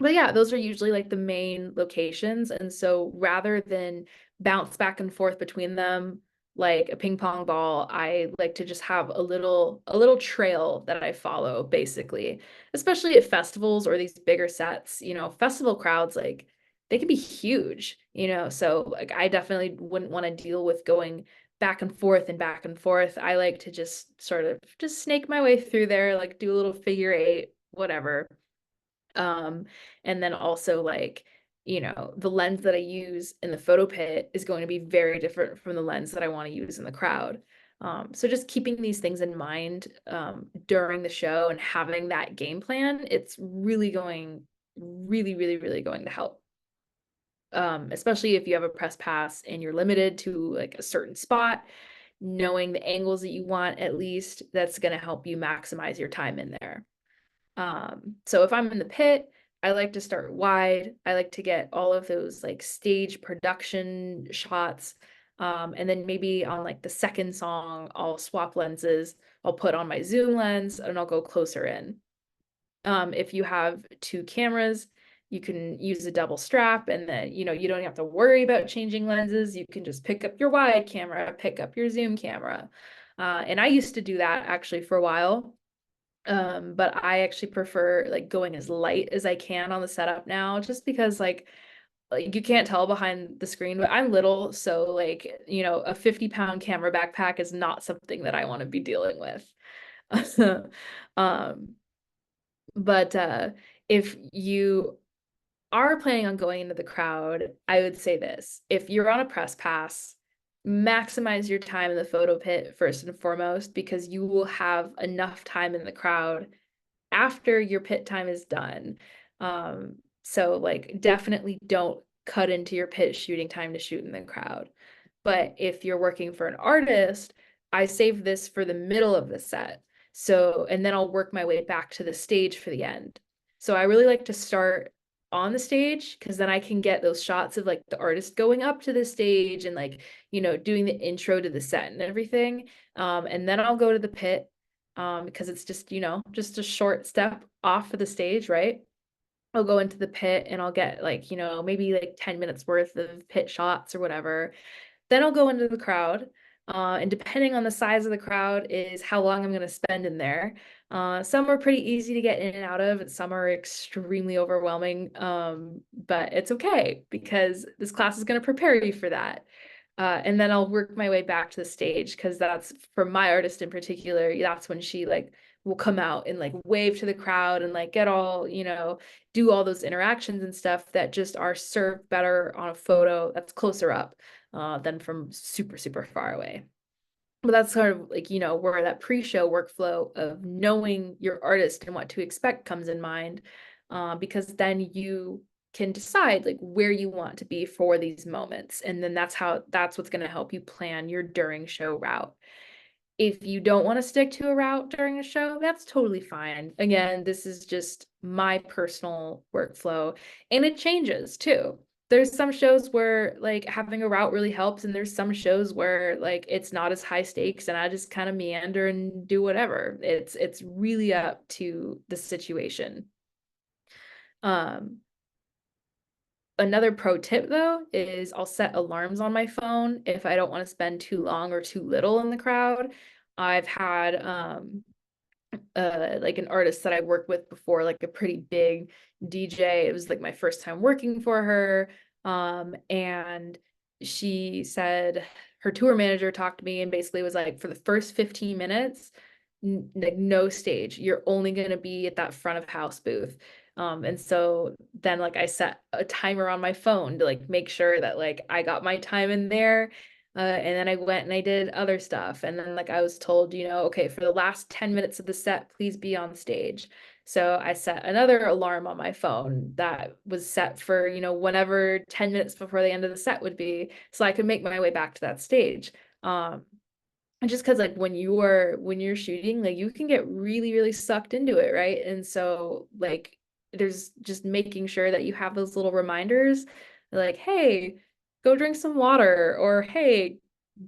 but yeah, those are usually like the main locations, and so rather than bounce back and forth between them like a ping pong ball, I like to just have a little trail that I follow, basically, especially at festivals or these bigger sets. Festival crowds, like they can be huge, so like I definitely wouldn't want to deal with going back and forth and back and forth. I like to just sort of just snake my way through there, like do a little figure eight, whatever. um and then also, like, the lens that I use in the photo pit is going to be very different from the lens that I want to use in the crowd. So just keeping these things in mind during the show and having that game plan, it's really, really, really going to help. Especially if you have a press pass and you're limited to like a certain spot, knowing the angles that you want, at least, that's going to help you maximize your time in there. So if I'm in the pit, I like to start wide. I like to get all of those like stage production shots. And then maybe on like the second song, I'll swap lenses. I'll put on my zoom lens and I'll go closer in. If you have two cameras, you can use a double strap, and then, you don't have to worry about changing lenses. You can just pick up your wide camera, pick up your zoom camera. And I used to do that actually for a while. But I actually prefer like going as light as I can on the setup now, just because like you can't tell behind the screen, but I'm little, so like, a 50-pound camera backpack is not something that I want to be dealing with. um but if you are planning on going into the crowd, I would say this. If you're on a press pass, maximize your time in the photo pit first and foremost, because you will have enough time in the crowd after your pit time is done. So like definitely don't cut into your pit shooting time to shoot in the crowd. But if you're working for an artist, I save this for the middle of the set. So, and then I'll work my way back to the stage for the end. So I really like to start on the stage because then I can get those shots of like the artist going up to the stage and like, doing the intro to the set and everything. And then I'll go to the pit because it's just, just a short step off of the stage, right? I'll go into the pit and I'll get like, maybe like 10 minutes worth of pit shots or whatever. Then I'll go into the crowd. And depending on the size of the crowd is how long I'm going to spend in there. Some are pretty easy to get in and out of, and some are extremely overwhelming. But it's okay because this class is going to prepare you for that. And then I'll work my way back to the stage because that's for my artist in particular. That's when she like will come out and like wave to the crowd and like get all, do all those interactions and stuff that just are served better on a photo that's closer up than from super, super far away. But that's sort of like, where that pre-show workflow of knowing your artist and what to expect comes in mind, because then you can decide like where you want to be for these moments. And then that's what's going to help you plan your during show route. If you don't want to stick to a route during a show, that's totally fine. Again, this is just my personal workflow and it changes too. There's some shows where like having a route really helps, and there's some shows where like it's not as high stakes and I just kind of meander and do whatever. It's really up to the situation. Um, Another pro tip though is I'll set alarms on my phone if I don't want to spend too long or too little in the crowd. I've had like an artist that I worked with before, like a pretty big DJ. It was like my first time working for her. And she said her tour manager talked to me and basically was like, for the first 15 minutes, like no stage. You're only going to be at that front of house booth. And so then like I set a timer on my phone to like make sure that like I got my time in there. And then I went and I did other stuff. And then like I was told, okay, for the last 10 minutes of the set, please be on stage. So I set another alarm on my phone that was set for, whenever 10 minutes before the end of the set would be, so I could make my way back to that stage. And just because like when you're shooting, like you can get really, really sucked into it, right? And so like there's just making sure that you have those little reminders like, hey, go drink some water, or hey,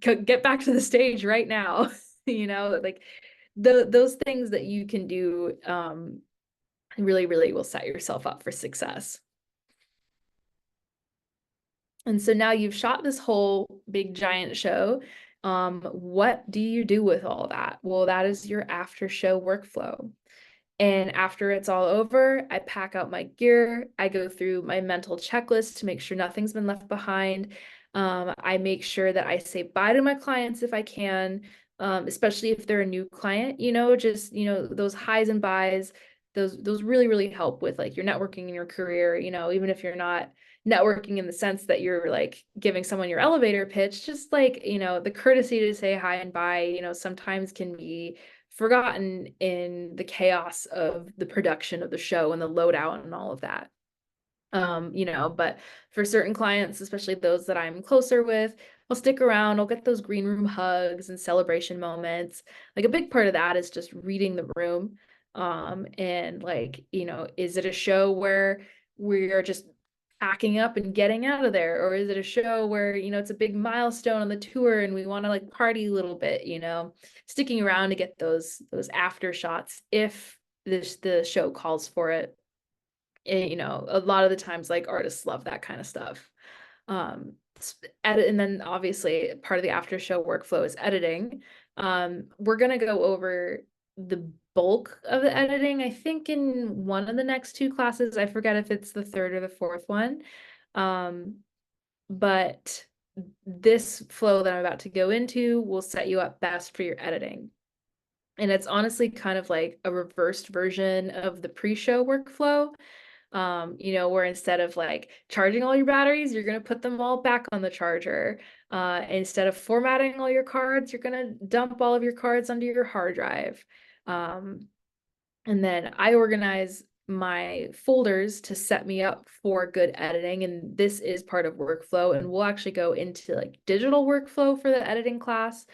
get back to the stage right now. Like those things that you can do really, really will set yourself up for success. And so now you've shot this whole big giant show. What do you do with all that? Well, that is your after show workflow. And after it's all over, I pack out my gear. I go through my mental checklist to make sure nothing's been left behind. I make sure that I say bye to my clients if I can, especially if they're a new client, just, those highs and buys, those really, really help with like your networking in your career, even if you're not networking in the sense that you're like giving someone your elevator pitch, just like, the courtesy to say hi and bye, sometimes can be forgotten in the chaos of the production of the show and the loadout and all of that. But for certain clients, especially those that I'm closer with, I'll stick around, I'll get those green room hugs and celebration moments. Like a big part of that is just reading the room. And like, is it a show where we are just packing up and getting out of there? Or is it a show where, it's a big milestone on the tour and we want to like party a little bit, sticking around to get those after shots if the show calls for it. A lot of the times like artists love that kind of stuff. Edit, and then obviously part of the after show workflow is editing. We're gonna go over the bulk of the editing, I think, in one of the next two classes. I forget if it's the third or the fourth one. But this flow that I'm about to go into will set you up best for your editing. And it's honestly kind of like a reversed version of the pre-show workflow. Where instead of like charging all your batteries, you're going to put them all back on the charger. Instead of formatting all your cards, you're going to dump all of your cards onto your hard drive. Um, and then I organize my folders to set me up for good editing. And this is part of workflow. And we'll actually go into like digital workflow for the editing class.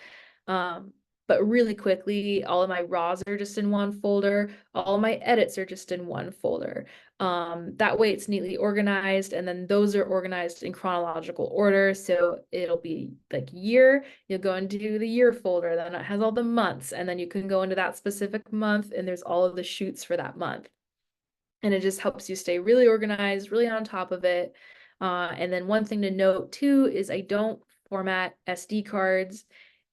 Um, but really quickly, all of my RAWs are just in one folder. All of my edits are just in one folder. That way it's neatly organized, and then those are organized in chronological order. So it'll be like year, you'll go into the year folder, then it has all the months, and then you can go into that specific month, and there's all of the shoots for that month. And it just helps you stay really organized, really on top of it. And then one thing to note too is I don't format SD cards.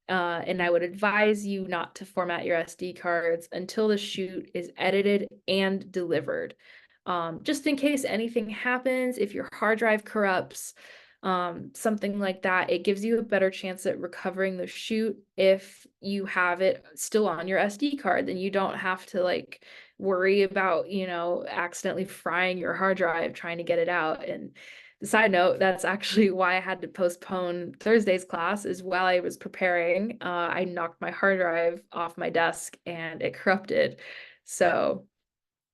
And I would advise you not to format your SD cards until the shoot is edited and delivered. Just in case anything happens, if your hard drive corrupts, something like that, it gives you a better chance at recovering the shoot if you have it still on your SD card. Then you don't have to like worry about, accidentally frying your hard drive trying to get it out. And side note, that's actually why I had to postpone Thursday's class is while I was preparing, I knocked my hard drive off my desk and it corrupted. So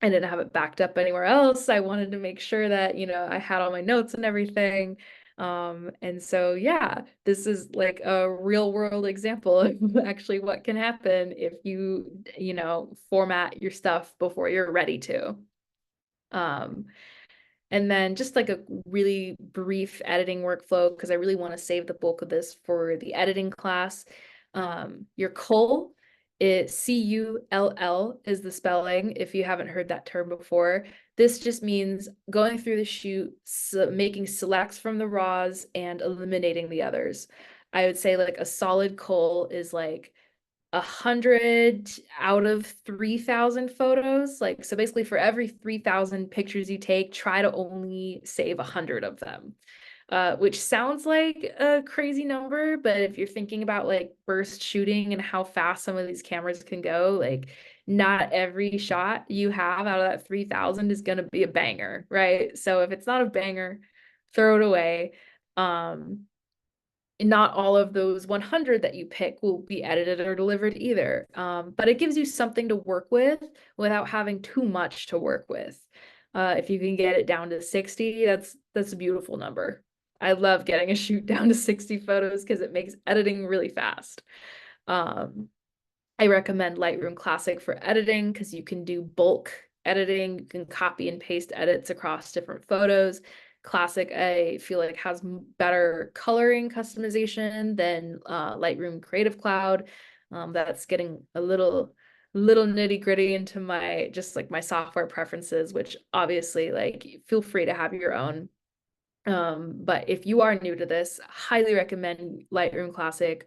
I didn't have it backed up anywhere else. I wanted to make sure that, I had all my notes and everything. And so, yeah, this is like a real world example of actually what can happen if format your stuff before you're ready to. Um, and then just like a really brief editing workflow, because I really want to save the bulk of this for the editing class. Your cull, Cull is the spelling, if you haven't heard that term before. This just means going through the shoot, making selects from the RAWs and eliminating the others. I would say like a solid cull is like 100 out of 3,000 photos. Like, so basically for every 3,000 pictures you take, try to only save 100 of them. Which sounds like a crazy number, but if you're thinking about like burst shooting and how fast some of these cameras can go, like not every shot you have out of that 3,000 is going to be a banger, right? So if it's not a banger, throw it away. Not all of those 100 that you pick will be edited or delivered either. But it gives you something to work with without having too much to work with. If you can get it down to 60, that's a beautiful number. I love getting a shoot down to 60 photos because it makes editing really fast. I recommend Lightroom Classic for editing because you can do bulk editing. You can copy and paste edits across different photos. Classic, I feel like, has better coloring customization than Lightroom Creative Cloud. That's getting a little nitty gritty into my just like my software preferences, which obviously like feel free to have your own. But if you are new to this, highly recommend Lightroom Classic.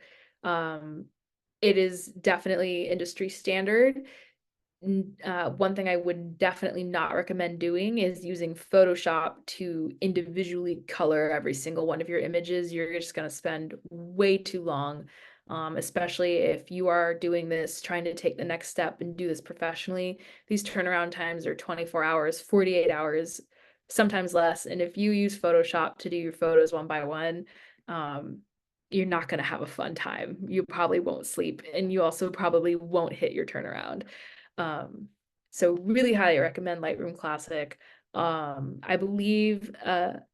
It is definitely industry standard. One thing I would definitely not recommend doing is using Photoshop to individually color every single one of your images. You're just going to spend way too long, especially if you are doing this, trying to take the next step and do this professionally. These turnaround times are 24 hours, 48 hours, sometimes less. And if you use Photoshop to do your photos one by one, you're not going to have a fun time. You probably won't sleep, and you also probably won't hit your turnaround. So really highly recommend Lightroom Classic. I believe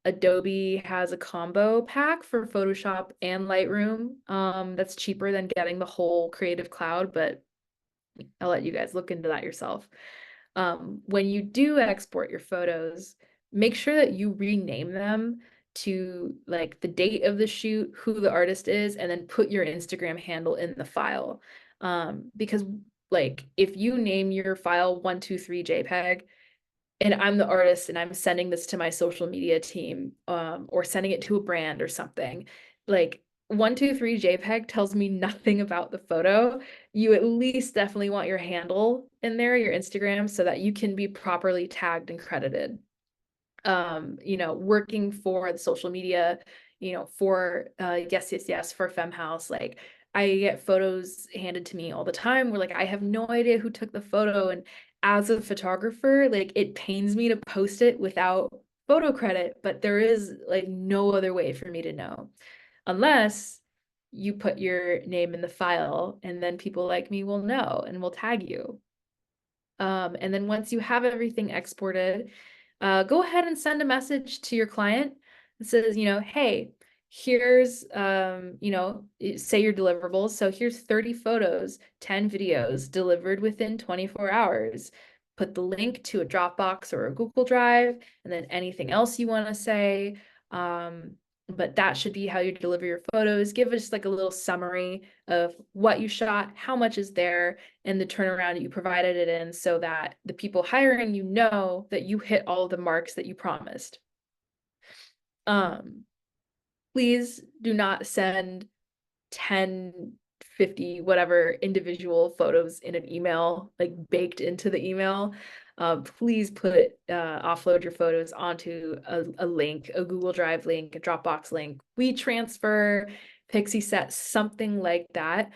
Adobe has a combo pack for Photoshop and Lightroom that's cheaper than getting the whole Creative Cloud, but I'll let you guys look into that yourself. When you do export your photos, make sure that you rename them to like the date of the shoot, who the artist is, and then put your Instagram handle in the file. Because like if you name your file 123 JPEG and I'm the artist and I'm sending this to my social media team, or sending it to a brand or something, like 123 JPEG tells me nothing about the photo. You at least definitely want your handle in there, your Instagram, so that you can be properly tagged and credited. Working for the social media, for Yes Yes Yes, for FemHouse, like I get photos handed to me all the time where like I have no idea who took the photo. And as a photographer, like it pains me to post it without photo credit, but there is like no other way for me to know unless you put your name in the file, and then people like me will know and will tag you. And then once you have everything exported, go ahead and send a message to your client that says, hey, here's, say your deliverables. So here's 30 photos, 10 videos delivered within 24 hours. Put the link to a Dropbox or a Google Drive, and then anything else you want to say. But that should be how you deliver your photos. Give us like a little summary of what you shot, how much is there, and the turnaround you provided it in, so that the people hiring you know that you hit all the marks that you promised. Please do not send 10, 50, whatever individual photos in an email, like baked into the email. Please offload your photos onto a link, a Google Drive link, a Dropbox link, WeTransfer, Pixieset, something like that.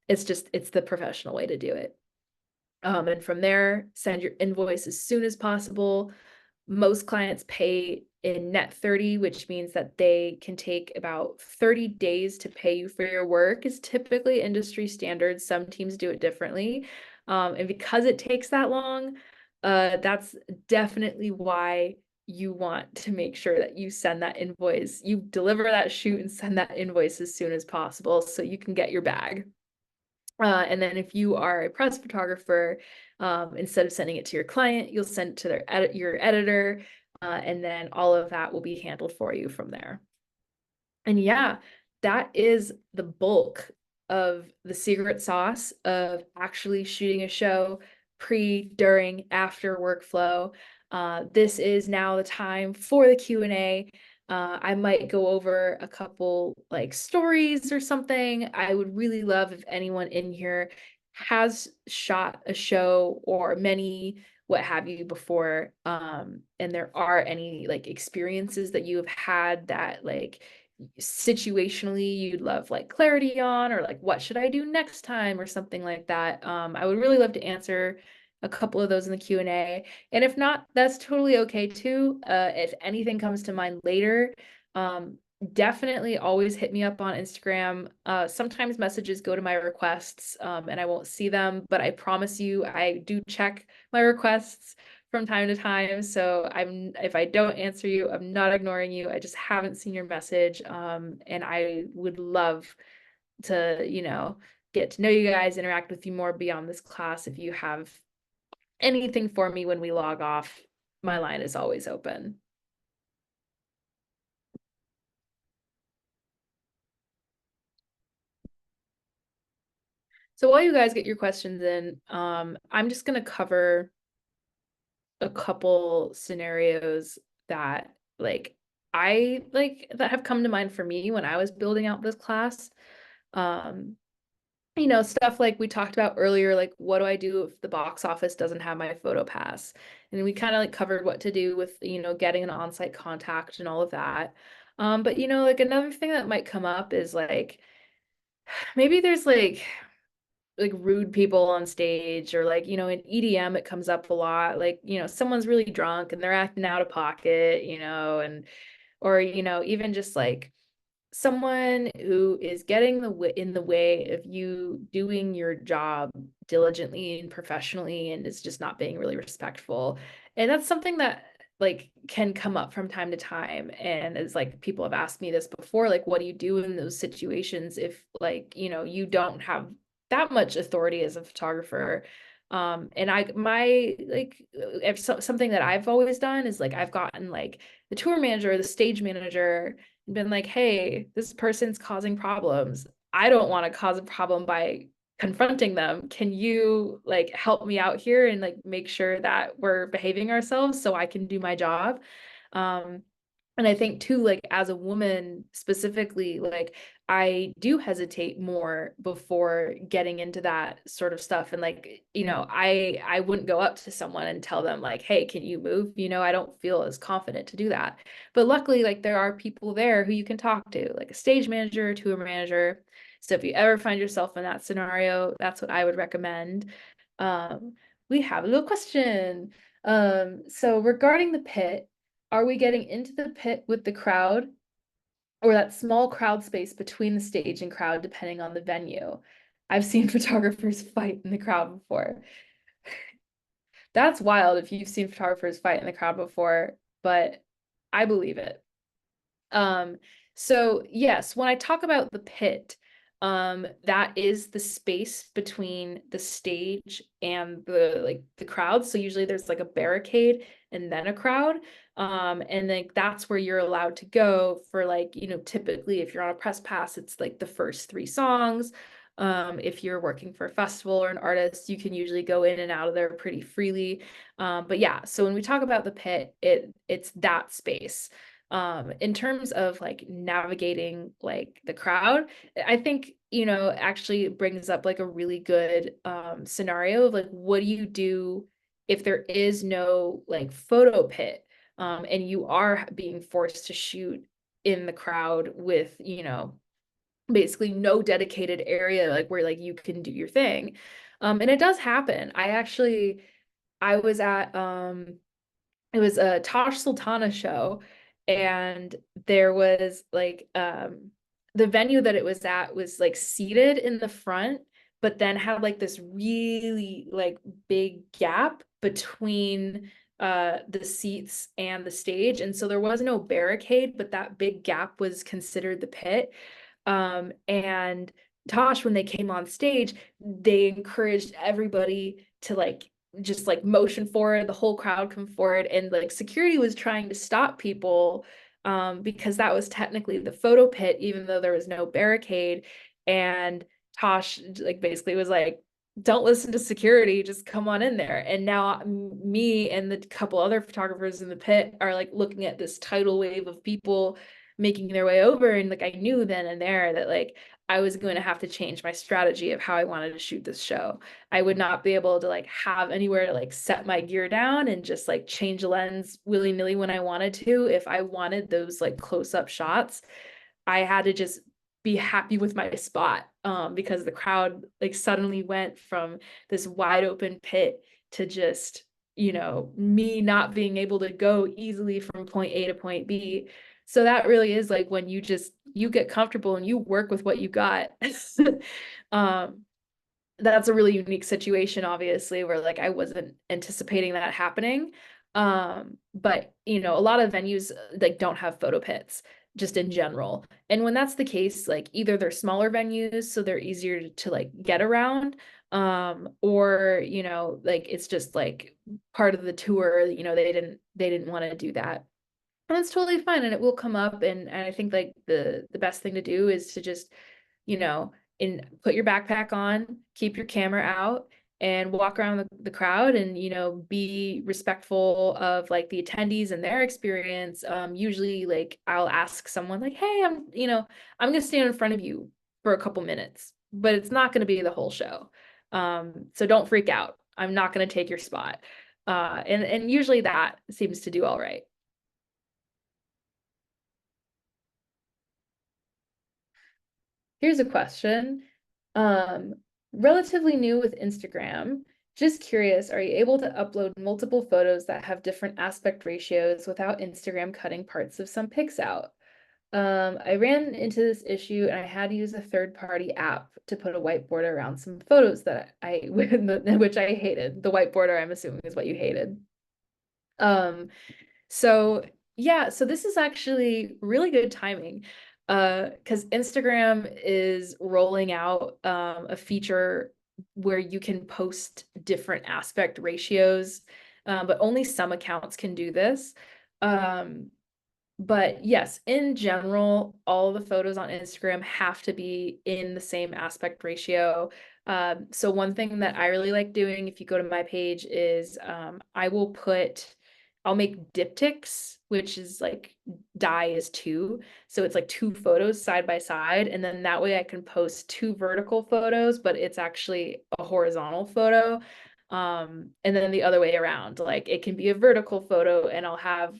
It's the professional way to do it. And from there, send your invoice as soon as possible. Most clients pay in net 30, which means that they can take about 30 days to pay you for your work, is typically industry standard. Some teams do it differently. And because it takes that long, that's definitely why you want to make sure that you send that invoice, you deliver that shoot and send that invoice as soon as possible so you can get your bag. And then if you are a press photographer, instead of sending it to your client, you'll send it to your editor, and then all of that will be handled for you from there. And yeah, that is the bulk of the secret sauce of actually shooting a show pre, during, after workflow. This is now the time for the Q&A. I might go over a couple like stories or something. I would really love if anyone in here has shot a show or many, what have you, before, and there are any like experiences that you have had that like situationally you'd love like clarity on, or like what should I do next time or something like that. I would really love to answer a couple of those in the Q&A. And if not, that's totally okay too. If anything comes to mind later, definitely always hit me up on Instagram. Sometimes messages go to my requests, and I won't see them, but I promise you I do check my requests from time to time. So if I don't answer you, I'm not ignoring you. I just haven't seen your message. And I would love to, get to know you guys, interact with you more beyond this class. If you have anything for me when we log off, my line is always open. So while you guys get your questions in, I'm just going to cover a couple scenarios that that have come to mind for me when I was building out this class. Um, stuff like we talked about earlier, like what do I do if the box office doesn't have my photo pass? And we kind of like covered what to do with, getting an on-site contact and all of that. But like another thing that might come up is like maybe there's like rude people on stage, or like, in EDM it comes up a lot, like, someone's really drunk and they're acting out of pocket, and or even just like someone who is getting in the way of you doing your job diligently and professionally, and is just not being really respectful. And that's something that like can come up from time to time. And it's like people have asked me this before, like what do you do in those situations if like, you don't have that much authority as a photographer? And if something that I've always done is like I've gotten like the tour manager, the stage manager, been like, hey, this person's causing problems. I don't want to cause a problem by confronting them. Can you like help me out here and like make sure that we're behaving ourselves so I can do my job? And I think too, like as a woman specifically, like I do hesitate more before getting into that sort of stuff. And like, I wouldn't go up to someone and tell them like, hey, can you move? I don't feel as confident to do that. But luckily, like there are people there who you can talk to, like a stage manager, tour manager. So if you ever find yourself in that scenario, that's what I would recommend. Um, we have a little question. So regarding the pit, are we getting into the pit with the crowd or that small crowd space between the stage and crowd, depending on the venue? I've seen photographers fight in the crowd before. That's wild if you've seen photographers fight in the crowd before, but I believe it. Um, so yes, when I talk about the pit, that is the space between the stage and the crowd. So usually there's like a barricade and then a crowd. And then that's where you're allowed to go for like, typically if you're on a press pass, it's like the first 3 songs. If you're working for a festival or an artist, you can usually go in and out of there pretty freely. But yeah, so when we talk about the pit, it's that space. In terms of like navigating like the crowd, I think, actually brings up like a really good scenario of like, what do you do if there is no like photo pit, and you are being forced to shoot in the crowd with, basically no dedicated area like where like you can do your thing. And it does happen. I was at it was a Tosh Sultana show, and there was like the venue that it was at was like seated in the front, but then had like this really like big gap between the seats and the stage, and so there was no barricade, but that big gap was considered the pit. And Tosh, when they came on stage, they encouraged everybody to like just like motion forward, the whole crowd come forward, and like security was trying to stop people because that was technically the photo pit, even though there was no barricade. And Tosh like basically was like, don't listen to security, just come on in there. And now me and the couple other photographers in the pit are like looking at this tidal wave of people making their way over, and like I knew then and there that like I was going to have to change my strategy of how I wanted to shoot this show. I would not be able to like have anywhere to like set my gear down and just like change the lens willy-nilly when I wanted to. If I wanted those like close-up shots, I had to just be happy with my spot, because the crowd like suddenly went from this wide open pit to just, me not being able to go easily from point A to point B. So that really is like when you get comfortable and you work with what you got. um that's a really unique situation, obviously, where like I wasn't anticipating that happening. But a lot of venues like don't have photo pits just in general. And when that's the case, like either they're smaller venues, so they're easier to like get around, or like it's just like part of the tour, they didn't want to do that. And that's totally fine, and it will come up. And I think like the best thing to do is to just, you know, put your backpack on, keep your camera out, and walk around the crowd, and be respectful of like the attendees and their experience. Usually like I'll ask someone like, hey, I'm gonna stand in front of you for a couple minutes, but it's not gonna be the whole show. So don't freak out. I'm not gonna take your spot. And usually that seems to do all right. Here's a question. Um, Relatively new with Instagram. Just curious, are you able to upload multiple photos that have different aspect ratios without Instagram cutting parts of some pics out? I ran into this issue and I had to use a third-party app to put a whiteboard around some photos that which I hated. The whiteboarder, I'm assuming, is what you hated. So yeah, so this is actually really good timing, because Instagram is rolling out a feature where you can post different aspect ratios, but only some accounts can do this. Um, but yes, in general, all the photos on Instagram have to be in the same aspect ratio. So one thing that I really like doing, if you go to my page, is I'll make diptychs, which is like die is two. So it's like two photos side by side. And then that way I can post two vertical photos, but it's actually a horizontal photo. And then the other way around, like it can be a vertical photo and I'll have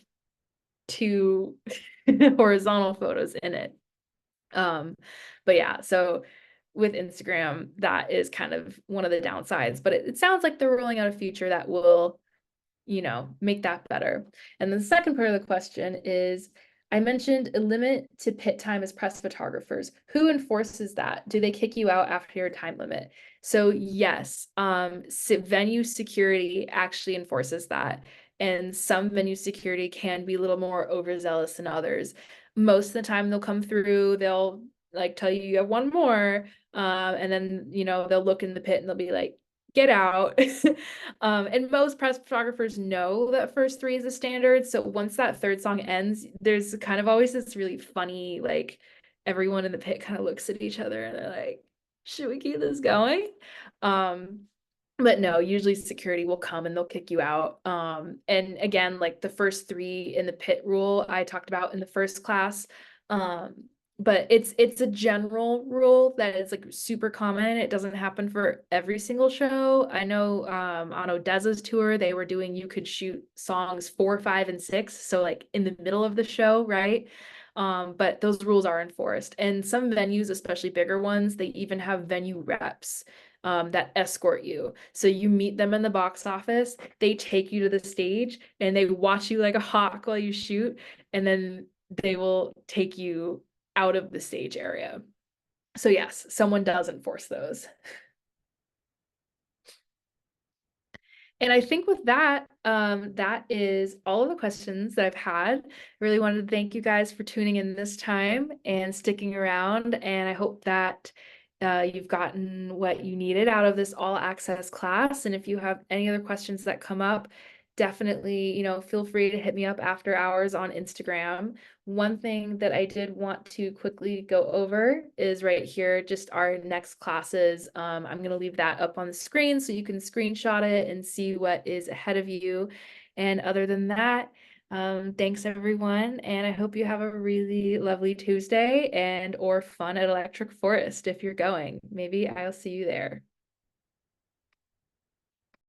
two horizontal photos in it. Um, but yeah, so with Instagram, that is kind of one of the downsides, but it sounds like they're rolling out a feature that will, make that better. And the second part of the question is, I mentioned a limit to pit time as press photographers. Who enforces that? Do they kick you out after your time limit? So yes, venue security actually enforces that. And some venue security can be a little more overzealous than others. Most of the time they'll come through, they'll like tell you have one more, and then they'll look in the pit and they'll be like, get out. And most press photographers know that first three is the standard. So once that third song ends, there's kind of always this really funny, like everyone in the pit kind of looks at each other and they're like, should we keep this going? But no, usually security will come and they'll kick you out. And again, like the first three in the pit rule I talked about in the first class. But it's a general rule that is like super common. It doesn't happen for every single show. I know on ODESZA's tour, they were doing you could shoot songs 4, 5, and 6. So like in the middle of the show, right? But those rules are enforced. And some venues, especially bigger ones, they even have venue reps that escort you. So you meet them in the box office, they take you to the stage and they watch you like a hawk while you shoot, and then they will take you out of the stage area. So yes, someone does enforce those. And I think with that, that is all of the questions that I've had. Really wanted to thank you guys for tuning in this time and sticking around. And I hope that you've gotten what you needed out of this all access class. And if you have any other questions that come up, definitely, feel free to hit me up after hours on Instagram. One thing that I did want to quickly go over is right here, just our next classes. I'm going to leave that up on the screen so you can screenshot it and see what is ahead of you. And other than that, thanks everyone. And I hope you have a really lovely Tuesday and or fun at Electric Forest if you're going. Maybe I'll see you there.